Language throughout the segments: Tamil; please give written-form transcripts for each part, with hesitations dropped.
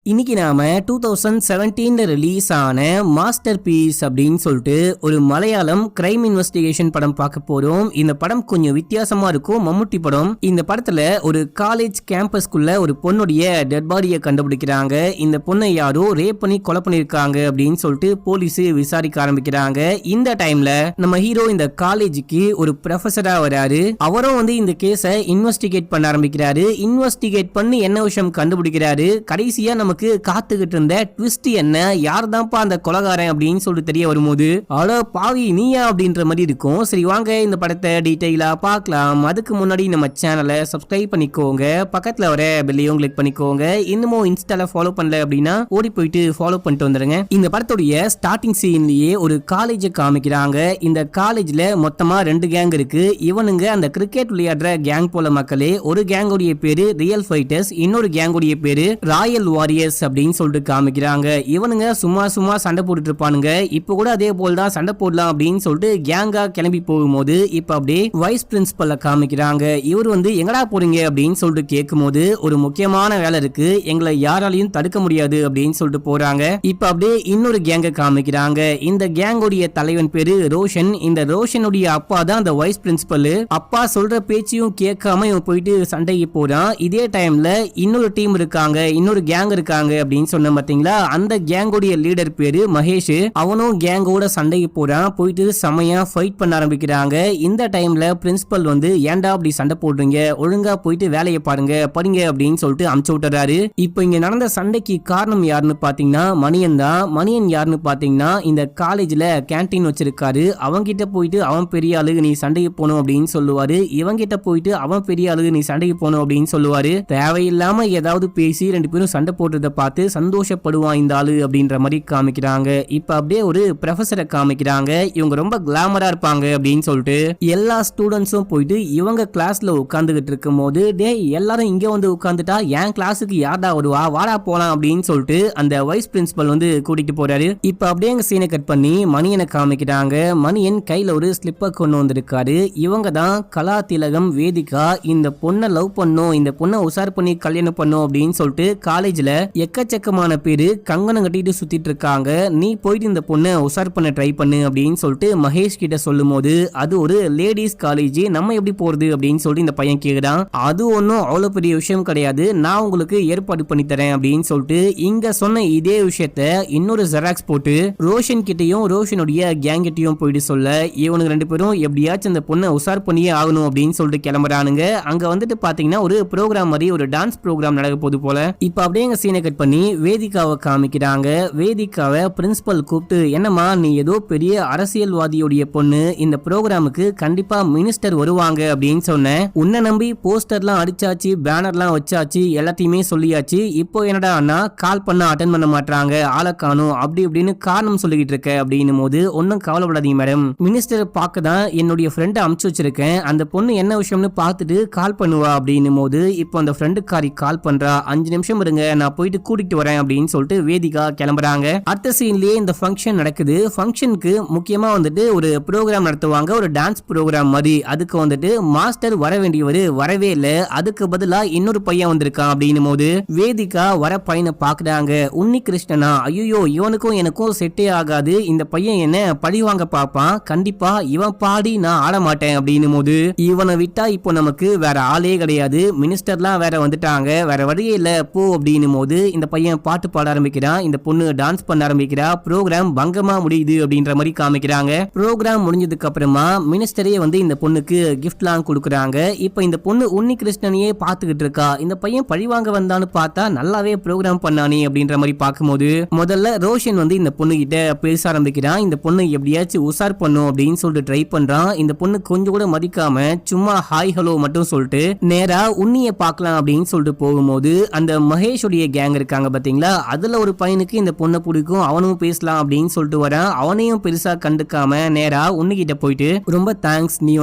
இன்னைக்கு நாம 2017 ரிலீஸ் ஆன மாஸ்டர் பீஸ் அப்படின்னு சொல்லிட்டு ஒரு மலையாளம் கிரைம் இன்வெஸ்டிகேஷன் படம் பார்க்க போறோம். இந்த படம் கொஞ்சம் வித்தியாசமா இருக்கும். மம்முட்டி படம். இந்த படத்துல ஒரு காலேஜ் கேம்பஸ்குள்ள ஒரு பொண்ணுடைய டெட் பாடியை கண்டுபிடிக்கிறாங்க. இந்த பொண்ணை யாரோ ரேப் பண்ணி கொலை பண்ணிருக்காங்க அப்படின்னு சொல்லிட்டு போலீஸ் விசாரிக்க ஆரம்பிக்கிறாங்க. இந்த டைம்ல நம்ம ஹீரோ இந்த காலேஜுக்கு ஒரு ப்ரொஃபஸரா வராரு. அவரும் இந்த கேஸை இன்வெஸ்டிகேட் பண்ண ஆரம்பிக்கிறாரு. இன்வெஸ்டிகேட் பண்ணி என்ன விஷயம் கண்டுபிடிக்கிறாரு. கடைசியா நமக்கு காத்துக்கிட்டு இருந்த ட்விஸ்ட் என்ன, யார் தான்ப்பா அந்த கொலைகாரன் அப்படின்னு சொல்லிட்டு தெரிய வரும்போது அட பாவி நீயா அப்படின்ற மாதிரி இருக்கும். சரி வாங்க இந்த படத்தை டீடைலா பார்க்கலாம். அதுக்கு முன்னாடி நம்ம சேனலை சப்ஸ்கிரைப் பண்ணிக்கோங்க, பக்கத்துல வர பெல்லையும் கிளிக் பண்ணிக்கோங்க. இன்னமும் இன்ஸ்டால ஃபாலோ பண்ணல அப்படின்னா ஓடி போயிட்டு ஃபாலோ பண்ணிட்டு வந்துருங்க. இந்த படத்துடைய ஸ்டார்டிங் சீன்லயே ஒரு காலேஜ் காமிக்கிறாங்க. இந்த காலேஜ்ல மொத்தமா 2 கேங் இருக்கு. இவனுங்க அந்த கிரிக்கெட் விளையாடுற கேங் போல மக்களே. ஒரு கேங்கோடைய பேரு ரியல் ஃபைட்டர்ஸ், இன்னொரு கேங்கோடைய பேரு ராயல் வாரியர்ஸ் அப்படின்னு சொல்லிட்டு காமிக்கிறாங்க. இவனுங்க சும்மா சண்டை போட்டுட்டு இருப்பானுங்க. இப்ப கூட அதே போல தான் சண்டை போடலாம் அப்படின்னு சொல்லிட்டு கேங்கா கிளம்பி போகும்போது இப்ப அப்படியே வைஸ் பிரின்சிபல்ல காமிக்கிறாங்க. இவர் எங்கடா போறீங்க அப்படின்னு சொல்லிட்டு கேட்கும்போது ஒரு முக்கியமான வேலை இருக்கு, எங்களை யாராலையும் தடுக்க முடியாது அப்படின்னு சொல்லிட்டு போறாங்க. இப்ப அப்படியே இன்னொரு கேங்க காமிக்கிறாங்க. இந்த கேங்கோடைய தலைவன் பேரு ரோஷன். இந்த ரோஷனுடைய அப்பா தான் அந்த வைஸ் பிரின்சிபல். அப்பா சொல்ற பேச்சையும் கேட்காம இவன் போயிட்டு சண்டைக்கு போறான். இதே டைம்ல இன்னொரு டீம் இருக்காங்க, இன்னொரு கேங் இருக்காங்க அப்படின்னு சொன்ன பாத்தீங்களா. அந்த கேங்கோடைய லீடர் பேரு மகேஷ். அவனும் கேங்கோட சண்டைக்கு போறான். போயிட்டு செமையா ஃபைட் பண்ண ஆரம்பிக்கிறாங்க. இந்த டைம்ல பிரின்சிபல் ஏன்டா அப்படி சண்டை போடுறீங்க, ஒழுங்கா போயிட்டு வேலையை பாருங்க படிங்க அப்படின்னு சொல்லிட்டு அமுச்சு விட்டுறாரு. இப்ப இங்க நடந்த சண்டைக்கு காரணம் யாருன்னு பாத்தீங்கன்னா மணியன் தான். மணியன் யாருன்னு பாத்தீங்கன்னா இந்த காலேஜ்ல கேண்டீன் வச்சிருக்காரு. அவங்கிட்ட போயிட்டு அவன் பெரிய ஆளு நீ சண்டைக்கு போகணும் அப்படின்னு சொல்லுவாரு. இவங்கிட்ட போயிட்டு அவன் பெரிய ஆளு நீ சண்டைக்கு போகணும் அப்படின்னு சொல்லுவாரு. தேவையில்லாம ஏதாவது பேசி 2 பேரும் சண்டை போடுறத பார்த்து சந்தோஷப்படுவான் இந்த ஆளு அப்படின்ற மாதிரி காமிக்கிறாங்க. இப்ப அப்படியே ஒரு ப்ரொஃபஸரை காமிக்கிறாங்க. இவங்க ரொம்ப கிளாமரா இருப்பாங்க அப்படின்னு சொல்லிட்டு எல்லா ஸ்டூடெண்ட்ஸும் போயிட்டு இவங்க கிளாஸ்ல உட்கார்ந்துகிட்டு இருக்கும் போது டேய் எல்லாரும் இங்க உட்கார்ந்துட்டா என் கிளாஸுக்கு யாரா வருவா, வாடா போலாம் அப்படின்னு சொல்லிட்டு அந்த வைஸ் பிரின்சிபல் கூட்டிட்டு போறாரு. இப்ப அப்படியே எங்க சீனை கட் பண்ணி மணியனை காமிக்கிறாங்க. மணியன் கையில ஒரு ஸ்லிப்பர் கொண்டு வந்திருக்காரு. இவங்க தான் கலா திலகம் வேதிகா. இந்த பொண்ணை லவ் பண்ணும், இந்த பொண்ணை உசார் பண்ணி கல்யாணம் பண்ணும் அப்படின்னு சொல்லிட்டு காலேஜ்ல எக்கச்சக்கமான பேரு கங்கணம் கட்டிட்டு சுத்திட்டு இருக்காங்க. நீ போயிட்டு இந்த பொண்ணை உசார் பண்ண ட்ரை பண்ணு அப்படின்னு சொல்லிட்டு மகேஷ் கிட்ட சொல்லும் போது அது ஒரு லேடிஸ் காலேஜ், நம்ம எப்படி போறது அப்படின்னு சொல்லிட்டு இந்த பையன் கேக்குறான். அது ஒன்னும் அவ்வளவு பெரிய விஷயம் கிடையாது, நான் உங்களுக்கு ஏற்பாடு பண்ணி தரேன் அப்படின்னு சொல்லிட்டு இங்க சொன்ன இதே விஷயத்த இன்னொரு ஜெராக்ஸ் போட்டு ரோஷன் கிட்டையும் ரோஷனுடைய கேங் கிட்டையும் போயிட்டு சொல்ல இவனுக்கு 2 பேரும் எப்படியாச்சும் அந்த பொண்ணை உசார் பண்ணியே ஆகணும் அப்படின்னு சொல்லிட்டு கிளம்புறானுங்க. அங்க பாத்தீங்கன்னா ஒரு ப்ரோக்ராம் மாதிரி ஒரு டான்ஸ் ப்ரோக்ராம் நடக்க போது போல. இப்ப அப்படியே எங்க சீனை கட் பண்ணி வேதிகாவை காமிக்கிறாங்க. வேதிகாவை பிரின்சிபல் கூப்பிட்டு என்னம்மா நீ ஏதோ பெரிய அரசியல்வாதியோடைய பொண்ணு, இந்த ப்ரோக்ராமுக்கு கண்டிப்பா மினிஸ்டர் வருவாங்க அப்படின்னு சொன்னேன். உன்னை நம்பி போஸ்டர்லாம் அடிச்சாச்சு, பேனர்லாம் வச்சாச்சு, எல்லாத்தையுமே சொல்லியாச்சு. இப்போ என்னடா அண்ணா கால் பண்ண அட்டென்ட் பண்ண மாட்டாங்க, ஆளை காணும் அப்படி இப்படின்னு காரணம் சொல்லிக்கிட்டு இருக்க அப்படின்னும் போது ஒன்னும் கவலைப்படாதீங்க மேடம், மினிஸ்டர் பார்க்க தான் என்னுடைய ஃப்ரெண்டை அமுச்சு வச்சிருக்கேன். அந்த பொண்ணு என்ன விஷயம்னு பார்த்துட்டு கால் பண்ணுவா அப்படின்னும் போது இப்போ அந்த ஃப்ரெண்டுக்காரி கால் பண்றா. 5 நிமிஷம் இருங்க நான் போயிட்டு கூட்டிட்டு வரேன் அப்படின்னு சொல்லிட்டு வேதிகா கிளம்புறாங்க. அடுத்த சீன்லயே இந்த ஃபங்க்ஷன் நடக்குது. ஃபங்க்ஷனுக்கு முக்கியமா ஒரு ப்ரோக்ராம் நடத்துவாங்க, ஒரு டான்ஸ் ப்ரோக்ராம் மாதிரி. அதுக்கு மாஸ்டர் வர வேண்டியவர் வரவே இல்ல, அதுக்கு பதிலா இன்னொரு பையன் வந்திருக்கான் அப்படின்னும் போது வேதிகா வர பையனை பாக்குறாங்க. உன்னி கிருஷ்ணனா, ஐயோ இவனுக்கும் எனக்கும் செட்டே ஆகாது, இந்த பையன் என்ன பழிவாங்க பாப்பான், கண்டிப்பா இவன் பாடி நான் ஆட மாட்டேன் அப்படின்னும் போது இவனை விட்டா இப்போ நமக்கு வேற ஆளே கிடையாது, மினிஸ்டர்லாம் வேற வந்துட்டாங்க, வேற வழியே இல்ல போ அப்படின்னும் போது இந்த பையன் பாட்டு பாட ஆரம்பிக்கிறான். இந்த பொண்ணு டான்ஸ் பண்ண ஆரம்பிக்கிறா. ப்ரோக்ராம் பங்கமா முடியுது அப்படின்ற மாதிரி காமிக்கிறாங்க. ப்ரோக்ராம் முடிஞ்சதுக்கு அப்புறமா மினிஸ்டரே இந்த பொண்ணுக்கு கிஃப்ட்லாம் கொடுக்குறாங்க. இப்ப இந்த பொண்ணு உன்னி கிருஷ்ணனையே பாத்துக்கிட்டு இருக்கா. இந்த பையன் பழிவாங்க வந்தான்னு பார்த்தா நல்லாவே ப்ரோக்ராம் பண்ணானே அப்படின்ற மாதிரி பார்க்கும்போது முதல்ல ரோஷன் இந்த பொண்ணு கிட்ட பேச ஆரம்பிக்கிறான். இந்த பொண்ணு எப்படியாச்சும் உசார் பண்ணும் அப்படின்னு சொல்லிட்டு ட்ரை பண்றான். இந்த பொண்ணு கொஞ்சம் கூட மதிக்காம சும்மா ஹாய் ஹலோ மட்டும் சொல்லிட்டு நேரா உன்னிய பார்க்கலாம் அப்படின்னு சொல்லிட்டு போகும்போது அந்த மகேஷுடைய கேங் இருக்காங்க பாத்தீங்களா, அதுல ஒரு பையனுக்கு இந்த பொண்ணை பிடிக்கும், அவனும் பேசலாம் அப்படின்னு சொல்லிட்டு வரான். அவனையும் பெருசா கண்டுக்காம நேரா உன்னிகிட்ட போயிட்டு ரொம்ப தேங்க்ஸ், நீ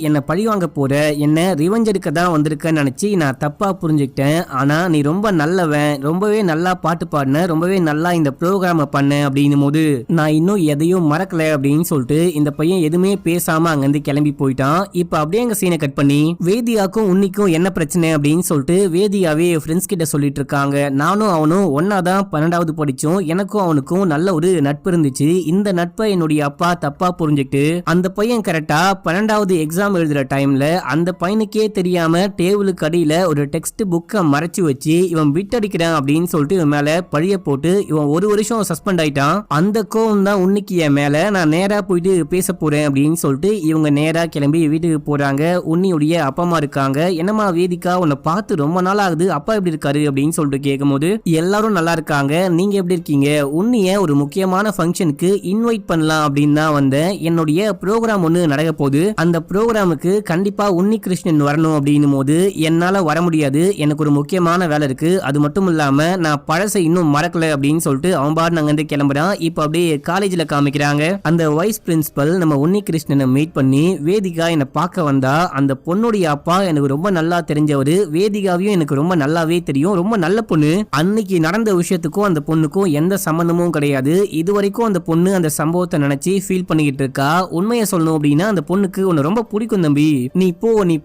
என்ன பழி வாங்க போற, என்ன ரிவெஞ்ச் எடுக்க தான் வந்திருக்கன்னு நினைச்சு நான் தப்பா புரிஞ்சுக்கிட்டேன். ஆனா நீ ரொம்ப நல்லவன், ரொம்பவே நல்லா பாட்டு பாடின, ரொம்பவே நல்லா இந்த ப்ரோக்ராம பண்ண அப்படின்னும் போது நான் இன்னும் எதையும் மறக்கல அப்படின்னு சொல்லிட்டு இந்த பையன் எதுவுமே பேசாம அங்கிருந்து கிளம்பி போயிட்டான். இப்ப அப்படியே எங்க சீனை கட் பண்ணி வேதியாக்கும் உன்னிக்கும் என்ன பிரச்சனை அப்படின்னு சொல்லிட்டு வேதியாவே ஃப்ரெண்ட்ஸ் கிட்ட சொல்லிட்டு இருக்காங்க. நானும் அவனும் ஒன்னாதான் 12வது படிச்சோம். எனக்கும் அவனுக்கும் நல்ல ஒரு நட்பு இருந்துச்சு. இந்த நட்பை என்னுடைய அப்பா தப்பா புரிஞ்சுக்கிட்டு அந்த பையன் கரெக்டா 12வது எக்ஸாம் எழுதுற டைம்ல அந்த பையனுக்கே தெரியாம டேபிளுக்கு அடியில ஒரு டெக்ஸ்ட் புக்கை மறைச்சு வச்சு இவன் பிட் அடிக்கிறான் அப்படின்னு சொல்லிட்டு இவன் மேல பழிய போட்டு இவன் 1 வருஷம் சஸ்பெண்ட் ஆயிட்டான். அந்த கோவம் தான் உன்னிக்கு என் மேல. நான் நேரா போயிட்டு பேச போறேன் அப்படின்னு சொல்லிட்டு இவங்க நேரா கிளம்பி வீட்டுக்கு போறாங்க. உன்னியுடைய அப்பா அம்மா இருக்காங்க. என்னமா வேதிகா, உன்னை பார்த்து ரொம்ப நாள் ஆகுது, அப்பா எப்படி இருக்காரு அப்படின்னு சொல்லிட்டு கேட்கும்போது எல்லாரும் நல்லா இருக்காங்க, நீங்க எப்படி இருக்கீங்க? உன்னிய ஒரு முக்கியமான ஃபங்க்ஷனுக்கு இன்வைட் பண்ணலாம் அப்படின்னு தான் வந்தேன். என்னுடைய ப்ரோக்ராம் ஒன்று நடக்க போகுது. அந்த ப்ரோக்ராமுக்கு கண்டிப்பா உன்னி கிருஷ்ணன் வரணும் அப்படின்னும் போது என்னால வர முடியாது, எனக்கு ஒரு முக்கியமான வேலை இருக்கு. அது மட்டும் இல்லாம நான் பழசை இன்னும் மறக்கல அப்படின்னு சொல்லிட்டு அவன் பாடு நாங்க வந்து கிளம்புறான். இப்ப அப்படியே காலேஜ்ல காமிக்கிறாங்க. அந்த வைஸ் பிரின்சிபல் நம்ம உன்னி கிருஷ்ணனை மீட் பண்ணி வேதிகா என்னை பார்க்க வந்தா. அந்த பொண்ணுடைய அப்பா எனக்கு ரொம்ப நல்லா தெரிஞ்சவரு. வேதிகாவையும் எனக்கு ரொம்ப நல்லாவே தெரியும். ரொம்ப நல்ல பொண்ணு. அன்னைக்கு நடந்த விஷயத்துக்கும் அந்த பொண்ணுக்கும் எந்த சம்பந்தமும் கிடையாது. இது வரைக்கும் அந்த பொண்ணு அந்த சம்பவத்தை நினைச்சு ஃபீல் பண்ணிக்கிட்டு இருக்கா. உண்மையை சொல்லணும் அப்படின்னா அந்த பொண்ணுக்கு உன்னை ரொம்ப பிடிக்கும் தம்பி, நீ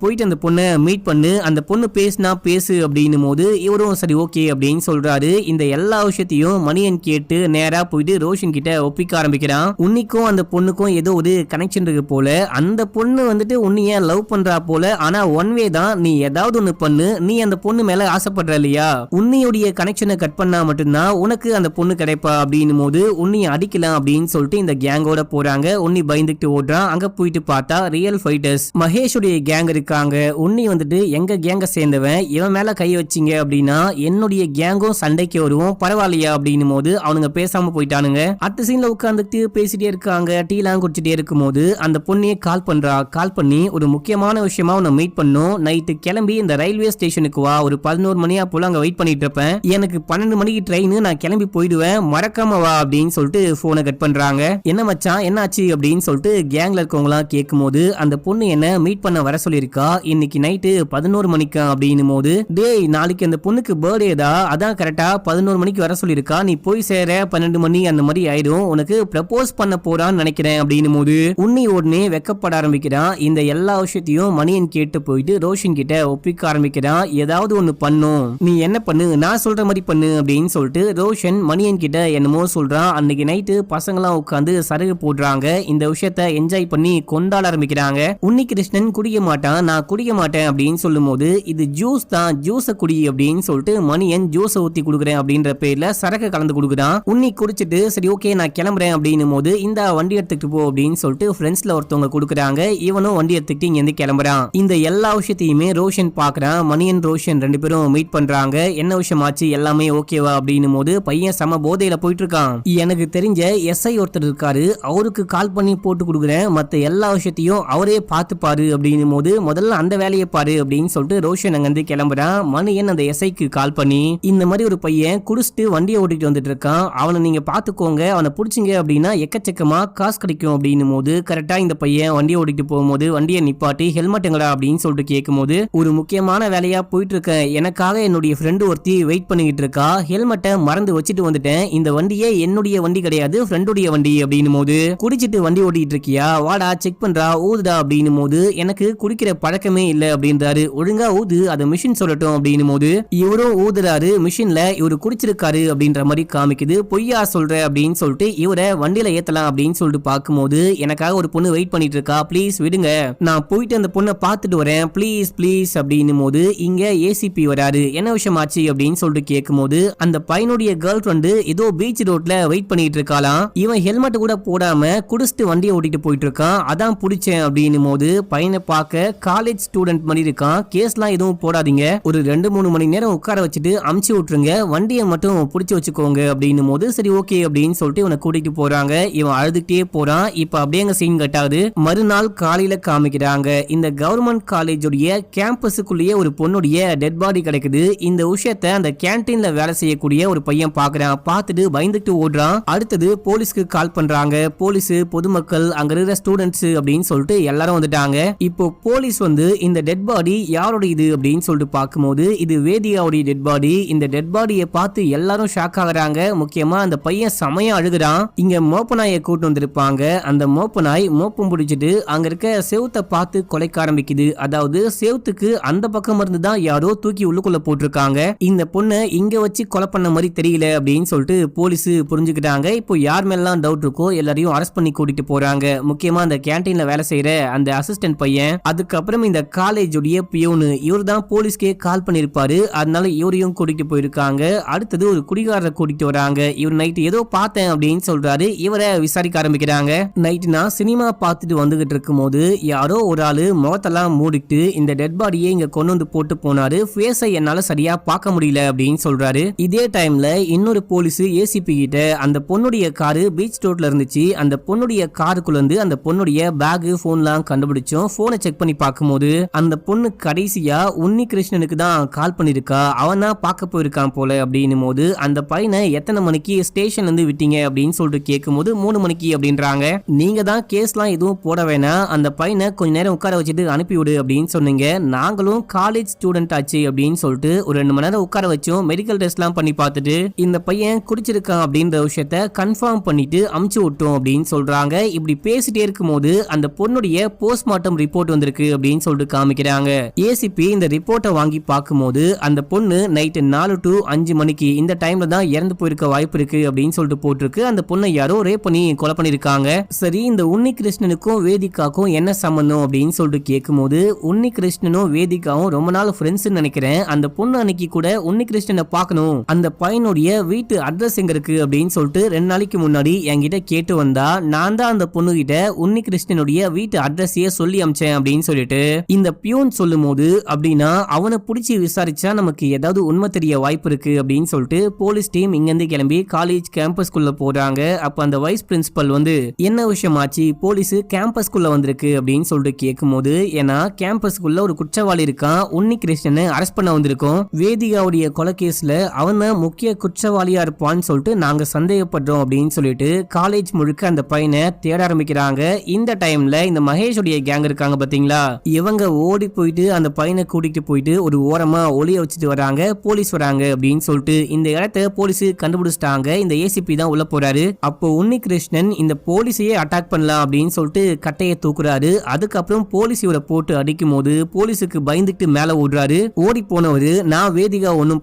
போயிட்டு அந்த பொண்ணை மீட் பண்ணு, அந்த பொண்ணு பேசுனா பேசு அப்படின்னும் போது இவரும் சரி ஓகே அப்படின்னு சொல்றாரு. இந்த எல்லா விஷயத்தையும் மணியன் கேட்டு நேரா போயிட்டு ரோஷன் கிட்ட ஒப்பிக்க ஆரம்பிக்கிறான். உன்னிக்கும் அந்த பொண்ணுக்கும் ஏதோ ஒரு கனெக்ஷன் இருக்கு போல. அந்த பொண்ணு வந்துட்டு உன்னைய லவ் பண்றா போல. ஆனா ஒன் வே தான், நீ ஏதாவது ஒண்ணு பண்ணு, நீ அந்த பொண்ணு மேல ஆசைப்படுற இல்லையா, உன்னியுடைய கனெக்ஷனை கட் பண்ணா மட்டும்தான் உனக்கு அந்த பொண்ணு கிடைப்பா அப்படின்னும் போது உன்னிய அடிக்கலாம் அப்படின்னு சொல்லிட்டு இந்த கேங்கோட போறாங்க. உன்னி பயந்துட்டு ஓடுறான். அங்க போயிட்டு பார்த்தா ரியல் ஃபைட்டர்ஸ் மகேஷுடைய கேங் இருக்காங்க. உன்னி வந்துட்டு எங்க கேங்க சேர்ந்தவன், இவன் மேல கை வச்சிங்க அப்படின்னா என்னுடைய கேங்கும் சண்டைக்கு வருவோம், பரவாயில்லையா அப்படின்னும் போது அவனுங்க பேசாம போயிட்டானுங்க. அடுத்த சீன்ல உட்காந்துட்டு பேசிட்டே இருக்காங்க. டீலாம் குடிச்சிட்டே இருக்கும் போது அந்த பொண்ணையே கால் பண்றா. கால் பண்ணி ஒரு முக்கியமான விஷயமா உன்னை மீட் பண்ணும், நைட்டு கிளம்பி இந்த ரயில்வே ஸ்டேஷனுக்கு வா, ஒரு 11 மணியா போல அங்க வெயிட் பண்ணிட்டு இருப்பேன், எனக்கு 12 மணிக்கு ட்ரெயின், நான் கிளம்பி போயிடுவேன், மறக்காம வா அப்படின்னு சொல்லிட்டு போனை கட் பண்றாங்க. என்ன மச்சான் என்னாச்சு அப்படின்னு சொல்லிட்டு கேங்ல இருக்கவங்களாம் கேட்கும் போது அந்த பொண்ணு என்ன மீட் பண்ண வர சொல்லியிருக்கா, இன்னைக்கு நைட்டு 11 மணிக்கா அப்படின்னும் போது டேய் நாளைக்கு அந்த பொண்ணுக்கு பர்த்டே தான், அதான் கரெக்டா 11 மணிக்கு வர சொல்லியிருக்கா, நீ போய் சேர 12 மணி அந்த மாதிரி ஆயிடும், உனக்கு ப்ரப்போஸ் பண்ண போறான்னு நினைக்கிறேன் அப்படின்னும் போது உன்னி உடனே வெக்கப்பட ஆரம்பிக்கிறான். இந்த எல்லா விஷயத்தையும் மணியன் கேட்டு போயிட்டு ரோஷன் கிட்ட ஒப்பிக்க ஆரம்பிக்கிறான். ஏதாவது ஒண்ணு பண்ணும், நீ என்ன பண்ணு, நான் சொல்ற மாதிரி பண்ணு அப்படின்னு சொல்லிட்டு ரோஷன் மணியன் கிட்ட என்னமோ சொல்றான். அன்னைக்கு நைட்டு பசங்களாம் உட்காந்து சரகு போடுறாங்க. இந்த விஷயத்த என்ஜாய் பண்ணி கொண்டாட ஆரம்பிக்கிறாங்க. உன்னி கிருஷ்ணன் குடிக்க மாட்டான், நான் குடிக்க மாட்டேன் அப்படின்னு சொல்லும் போது இது ஜூஸ் தான், ஜூஸ குடி அப்படின்னு சொல்லிட்டு மணியன் ஜூஸ ஊத்தி குடுக்குறேன் அப்படின்ற பேர்ல சரக்கு கலந்து கொடுக்குறான். உன்னி குடிச்சிட்டு சரி ஓகே நான் கிளம்புறேன் அப்படின்னும் போது இந்த வண்டி எடுத்துக்கிட்டு போ அப்படின்னு சொல்லிட்டு ஃப்ரெண்ட்ஸ்ல ஒருத்தவங்க கொடுக்குறாங்க. இவனும் வண்டி எடுத்துக்கிட்டு இங்க இருந்து கிளம்புறான். இந்த எல்லா விஷயத்தையுமே ரோஷன் பாக்குறான். மணியன் ரோஷன் 2 பேரும் மீட் பண்றாங்க. என்ன விஷயம் ஆச்சு, எல்லாமே ஓகேவா அப்படின்னும் போது பையன் சம போதையில போயிட்டு இருக்கான். எனக்கு தெரிஞ்ச எஸ்ஐ ஒருத்தர் இருக்காரு, அவருக்கு கால் பண்ணி போட்டு கொடுக்குறேன், மத்த எல்லா விஷயத்தையும் அவரே பார்த்துப்பாரு அப்படின்னும் போது முதல்ல அந்த வேலையை பாரு அப்படின்னு சொல்லிட்டு ரோஷன் அங்க இருந்து கிளம்புறான். மணியன் அந்த எஸ்ஐக்கு கால் பண்ணி இந்த மாதிரி ஒரு பையன் குடிச்சிட்டு வண்டியை ஓட்டிட்டு வந்துட்டு இருக்கான், அவனை நீங்க பாத்துக்கோங்க, அவனை பிடிச்சிங்க அப்படின்னா எக்கச்சக்கமா காசு கிடைக்கும் அப்படின்னும் போது கரெக்டா இந்த பையன் வண்டியை ஓட்டிட்டு போகும்போது வண்டியை நிப்பாட்டி ஹெல்மெட் எங்கடா அப்படின்னு சொல்லிட்டு கேட்கும் போது ஒரு முக்கியமான வேலையா போயிட்டு இருக்கேன், எனக்காக என்னுடைய ஃப்ரெண்டு ஒருத்தி வெயிட் பண்ணிக்கிட்டு இருக்கா, ஹெல்மெட்டை மறந்து வச்சுட்டு வந்துட்டேன், இந்த வண்டியே என்னுடைய வண்டி கிடையாது ஃப்ரெண்டுடைய வண்டி அப்படின்னும் போது குடிச்சிட்டு வண்டி ஓட்டிட்டு இருக்கியா, வாடா செக் பண்றா, ஊதுடா அப்படின்னும் போது எனக்கு குடிக்கிற பழக்கமே இல்ல அப்படின்றாரு. ஒழுங்கா ஊது, அதை மிஷின் சொல்லட்டும் அப்படின்னும் போது இவரும் ஊதுறாரு. மிஷின்ல இவரு குடிச்சிருக்காரு அப்படின்ற மாதிரி காமிக்குது. பொய்யா சொல்ற அப்படின்னு சொல்லிட்டு இவரை வண்டியில ஏத்தலாம் அப்படின்னு சொல்லிட்டு பார்க்கும்போது எனக்காக ஒரு பொண்ணு வெயிட் பண்ணிட்டு இருக்கா, ப்ளீஸ் விடுங்க, நான் போயிட்டு அந்த பொண்ணை பார்த்துட்டு வரேன், ப்ளீஸ் ப்ளீஸ் அப்படின்னும் போது இங்க ஏசிபி வராரு. என்ன விஷயம் ஆச்சு அப்படின்னு சொல்லிட்டு கேட்கும்போது அந்த பையனுடைய கேர்ள் ஃப்ரெண்டு ஏதோ பீச் ரோட்ல வெயிட் பண்ணிட்டு இருக்காளாம். இவன் ஹெல்மெட் கூட போடாம குடிச்சிட்டு வண்டியை ஓட்டிட்டு போயிட்டு இருக்கான், அதான் பிடிச்சேன் அப்படின்னும் போது பையனை பார்க்க காலேஜ் ஸ்டூடெண்ட் மாதிரி இருக்கான், கேஸ்லாம் எதுவும் போடாதீங்க, ஒரு 2-3 மணி நேரம் உட்கார வச்சுட்டு அமுச்சு விட்டுருங்க, வண்டியை மட்டும் பிடிச்சி வச்சுக்கோங்க அப்படின்னும் போது சரி ஓகே அப்படின்னு சொல்லிட்டு இவனை கூட்டிட்டு போறாங்க. இவன் அழுதுகிட்டே போறான். இப்ப அப்படியே சீன் கட்டாது. மறுநாள் காலையில காமிக்கிறாங்க. இந்த கவர்மெண்ட் காலேஜுடைய கேம்பஸுக்குள்ளேயே ஒரு பொண்ணுடைய டெட் பாடி கிடைக்குது. இந்த விஷயத்த அந்த கேன்டீன்ல வேலை செய்யக்கூடிய ஒரு பையன் பாக்குறான். பார்த்துட்டு பயந்துட்டு ஓடுறான். அடுத்தது போலீஸ்க்கு கால் பண்றாங்க. போலீஸ், பொதுமக்கள், அங்க இருக்கிற ஸ்டூடெண்ட்ஸ் அப்படின்னு சொல்லிட்டு எல்லாரும் வந்துட்டாங்க. இப்போ போலீஸ் வந்து இந்த டெட் பாடி யாரோட இது அப்படின்னு சொல்லிட்டு பார்க்கும்போது இது வேதியாவுடைய டெட் பாடி. இந்த டெட் பாடியை பார்த்து எல்லாரும் ஷாக் ஆகுறாங்க. முக்கியமா அந்த பையன் செமையா அழுகுறான். இங்க மோப்பநாயை கூட்டு வந்திருப்பாங்க. அந்த மோப்பநாய் மோப்பம் பிடிச்சிட்டு அங்க இருக்க செவுத்தை பார்த்து கொலைக்க ஆரம்பிக்குது. அதாவது செவுத்துக்கு அந்த பக்கம் இருந்து தான் யாரோ தூக்கி உள்ளுக்குள்ள போட்டிருக்காங்க. இந்த பொண்ணு பொண்ணை இங்க வச்சு கொலை பண்ண மாதிரி தெரியல அப்படின்னு சொல்லிட்டு போலீஸ் புரிஞ்சுக்கிட்டாங்க. இப்போ யார் மேலாம் டவுட் இருக்கோ எல்லாரையும் அரெஸ்ட் பண்ணி கூட்டிட்டு போறாங்க. முக்கியமா அந்த கேண்டீன்ல வேலை செய்யற அந்த அசிஸ்டன்ட் பையன், அதுக்கப்புறம் இந்த காலேஜுடைய பியூனு, இவர் தான் போலீஸ்க்கே கால் பண்ணிருப்பாரு. அதனால இவரையும் கூட்டிட்டு போயிருக்காங்க. அடுத்தது ஒரு குடிகாரரை கூட்டிட்டு வராங்க. இவர் நைட்டு ஏதோ பார்த்தேன் அப்படின்னு சொல்றாரு. இவரை விசாரிக்க ஆரம்பிக்கிறாங்க. நைட்டு நான் சினிமா பார்த்துட்டு வந்துகிட்டு இருக்கும் போது யாரோ ஒரு ஆளு முகத்தெல்லாம் மூடிட்டு இந்த டெட் பாடியை இங்க கொண்டு வந்து போட்டு போனாரு. ஃபேஸை என்னால சரியா பார்க்க முடியல அப்படின்னு சொல்றாரு. இதே டைம்ல இன்னொரு போலீஸ் ஏசிபி கிட்ட அந்த பொண்ணுடைய காரு பீச் ரோட்ல இருந்துச்சு, அந்த பொண்ணுடைய காருக்குள்ள இருந்து அந்த பொண்ணுடைய பேக் போன்லாம் கண்டுபிடிச்சோம். போனை செக் பண்ணி பார்க்கும்போது அந்த பொண்ணு கடைசியா உன்னி கிருஷ்ணனுக்கு தான் கால் பண்ணிருக்கா. அவன் தான் பார்க்க போயிருக்கான் போல அப்படின்னும் போது அந்த பையனை எத்தனை மணிக்கு ஸ்டேஷன்ல இருந்து விட்டீங்க அப்படின்னு சொல்லிட்டு கேட்கும் போது 3 மணிக்கு அப்படின்றாங்க. நீங்க தான் கேஸ்லாம் எதுவும் போட வேணாம், அந்த பையனை கொஞ்ச நேரம் உட்கார வச்சுட்டு அனுப்பிவிடு அப்படின்னு சொன்னீங்க. நாங்களும் காலேஜ் ஸ்டூடெண்ட் ஆச்சு அப்படின்னு சொல்லிட்டு ஒரு 2 மணி நேரம் உட்கார வச்சோம். மெடிக்கல் டெஸ்ட் எல்லாம் பண்ணி பார்த்துட்டு இந்த பையன் குடிச்சிருக்கான் அப்படின்ற விஷயத்த கன்ஃபார்ம் பண்ணிட்டு அமுச்சு விட்டோம் அப்படின்னு சொல்றாங்க. இப்படி பேசிட்டே இருக்கும் போது அந்த பொண்ணுடைய போஸ்ட்மார்ட்டம் ரிப்போர்ட் வந்திருக்கு அப்படின்னு சொல்லிட்டு காமிக்கிறாங்க. ஏசிபி இந்த ரிப்போர்ட்டை வாங்கி பார்க்கும்போது அந்த பொண்ணு நைட்டு 4 to 5 மணிக்கு இந்த டைம்ல தான் இறந்து போயிருக்க வாய்ப்பு இருக்கு அப்படின்னு சொல்லிட்டு போட்டிருக்கு. அந்த பொண்ணை யாரோ ரேப் பண்ணி கொலை பண்ணிருக்காங்க. சரி, இந்த உன்னி கிருஷ்ணனுக்கும் வேதிகாக்கும் என்ன சம்பந்தம் அப்படின்னு சொல்லிட்டு கேட்கும்போது உன்னி கிருஷ்ணனும் வேதிகாவும் ரொம்ப நாள் ஃப்ரெண்ட்ஸ் நினைக்கிறேன். அந்த பொண்ணு அன்னைக்கு கூட உன்னி கிருஷ்ணனை பார்க்கணும், அந்த பையனுடைய வீட்டு அட்ரஸ் எங்க இருக்கு அப்படின்னு சொல்லிட்டு 2 நாளைக்கு முன்னாடி என்கிட்ட கேட்டு வந்தா. நான் தான் அந்த பொண்ணு கிட்ட உன்னி கிருஷ்ணனுடைய வீட்டு அட்ரஸையே சொல்லி அமிச்சேன் அப்படின்னு சொல்லிட்டு இந்த பியூன் சொல்லும் போது, அப்படின்னா அவனை பிடிச்சி விசாரிச்சா நமக்கு ஏதாவது உண்மை தெரிய வாய்ப்பு இருக்கு அப்படின்னு சொல்லிட்டு போலீஸ் டீம் இங்க இருந்து கிளம்பி காலேஜ் கேம்பஸ்குள்ள போறாங்க. அப்ப அந்த வைஸ் பிரின்சிபல் வந்து என்ன விஷயம் ஆச்சு, போலீஸ் கேம்பஸ்குள்ள வந்திருக்கு அப்படின்னு சொல்லிட்டு கேட்கும் போது, ஏன்னா கேம்பஸ்குள்ள ஒரு குற்றவாளி இருக்கான், உன்னி கிருஷ்ணனை அரெஸ்ட் பண்ண வந்திருக்கோம், வேதிகாவுடைய கொலை கேஸ்ல அவன் தான் முக்கிய குற்றவாளியா இருப்பான்னு சொல்லிட்டு நாங்க சந்தேகப்படுறோம் அப்படின்னு சொல்லிட்டு காலேஜ் முழுக்க அந்த பையனை தேட ஆரம்பிக்கிறாங்க. இந்த டைம்ல இந்த மகேஷுடைய கேங் இருக்காங்க பாத்தீங்களா, இவங்க ஓடி போயிட்டு அந்த பையனை கூட்டிட்டு போயிட்டு ஒரு ஓரமா ஒளிய வச்சுட்டு வராங்க. போலீஸ் வராங்க அப்படின்னு சொல்லிட்டு இந்த இடத்த போலீஸ் கண்டுபிடிச்சிட்டாங்க. இந்த ஏசிபி தான் உள்ள போறாரு. அப்போ உன்னி கிருஷ்ணன் இந்த போலீஸையே அட்டாக் பண்ணலாம் அப்படின்னு சொல்லிட்டு கட்டையை தூக்குறாரு. அதுக்கப்புறம் போலீஸ் இவரை போட்டு அடிக்கும் போது போலீஸுக்கு பயந்துட்டு மேல ஓடுறாரு. ஓடி போனவரு நான் வேதிகா ஒன்னும்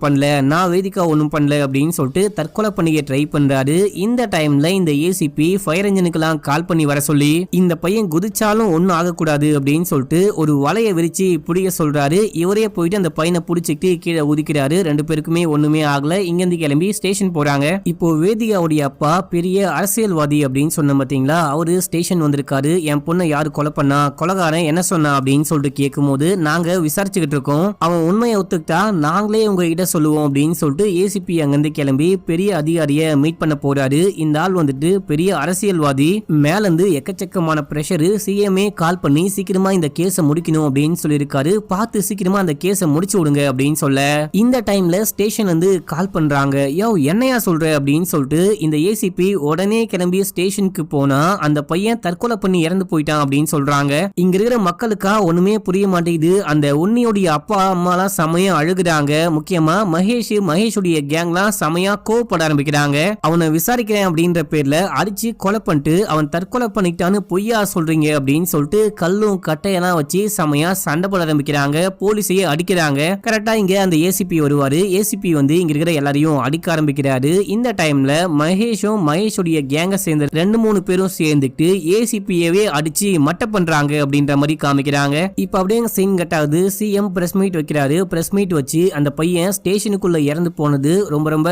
பண்ணல அப்படின்னு சொல்லிட்டு தற்கொலை பண்ணிக்க ட்ரை பண்றாரு. இந்த டைம்ல இந்த ஏசிபி ஃபயர் இன்ஜினுக்கெல்லாம் கால் பண்ணி வர சொல்லி இந்த பையன் குதிச்சாலும் ஒன்னும் ஆகக்கூடாது அப்படின்னு சொல்லிட்டு ஒரு வலையை விரிச்சு பிடிக்க சொல்றாரு. இவரே போயிட்டு அந்த பையனை பிடிச்சிட்டு கீழே உதிக்கிறாரு. 2 பேருக்குமே ஒண்ணுமே ஆகல. இங்கிருந்து கிளம்பி ஸ்டேஷன் போறாங்க. இப்போ வேதிகாவுடைய அப்பா பெரிய அரசியல்வாதி அப்படின்னு சொன்ன பாத்தீங்களா, அவரு ஸ்டேஷன் வந்திருக்காரு. என் பொண்ணை யாரு கொலை பண்ணா, கொலைகாரன் என்ன சொன்னா அப்படின்னு சொல்லிட்டு கேட்கும் போது, நாங்க விசாரிச்சுக்கிட்டு இருக்கோம், அவன் உண்மையை ஒத்துக்கிட்டா நாங்களே உங்ககிட்ட சொல்லுவோம் அப்படின்னு சொல்லிட்டு ஏசிபி அங்கிருந்து கிளம்பி பெரிய அதிகாரிய மீட் பண்ண போறாரு. இந்த ஆள் வந்துட்டு பெரிய அரசியல்வாதி, மேல இருந்து எக்கச்சக்கமான பிரஷர், சிஎம்ஏ கால் பண்ணி சீக்கிரமா இந்த கேஸை முடிக்கணும் அப்படின்னு சொல்லியிருக்காரு. பார்த்து சீக்கிரமா அந்த கேஸை முடிச்சு விடுங்க அப்படின்னு சொல்ல இந்த டைம்ல ஸ்டேஷன் வந்து கால் பண்றாங்க. யோ என்னையா சொல்ற அப்படின்னு சொல்லிட்டு இந்த ஏசிபி உடனே கிளம்பி ஸ்டேஷனுக்கு போனா அந்த பையன் தற்கொலை பண்ணி இறந்து போயிட்டான் அப்படின்னு சொல்றாங்க. இங்க இருக்கிற மக்களுக்கா ஒண்ணுமே புரிய மாட்டேங்குது. அந்த உன்னியோடைய அப்பா அம்மாலாம் செமையா அழுகுறாங்க. முக்கியமா மகேஷுடைய கேங்லாம் செமையா கோவப்பட ஆரம்பிக்கிறாங்க. அவனை விசாரிக்கிறேன் அப்படின்ற பேர்ல அடிச்சு கொலை பண்ணிட்டு அவன் தற்கொலை பண்ணிட்டான்னு பொய்யா சொல்றீங்க அப்படின்னு சொல்லிட்டு கல்லும் கட்டையெல்லாம் வச்சு செமையா சண்டை போட ஆரம்பிக்கிறாங்க. போலீஸையே அடிக்கிறாங்க. கரெக்டா இங்க அந்த ஏசிபி வருவாரு. ஏசிபி வந்து இங்க இருக்கிற எல்லாரையும் அடிக்க ஆரம்பிக்கிறாரு. இந்த டைம்ல மகேஷுடைய கேங்க சேர்ந்த 2-3 பேரும் சேர்ந்துட்டு ஏசிபியவே அடிச்சு மட்ட பண்றாங்க அப்படின்ற மாதிரி காமிக்கிறாங்க. இப்ப அப்படியே சீன் கட் ஆகுது. சிஎம் பிரஸ் மீட் வைக்கிறாரு. பிரஸ் மீட் வச்சு அந்த பையன் ஸ்டேஷனுக்குள்ள இறந்து போனது ரொம்ப ரொம்ப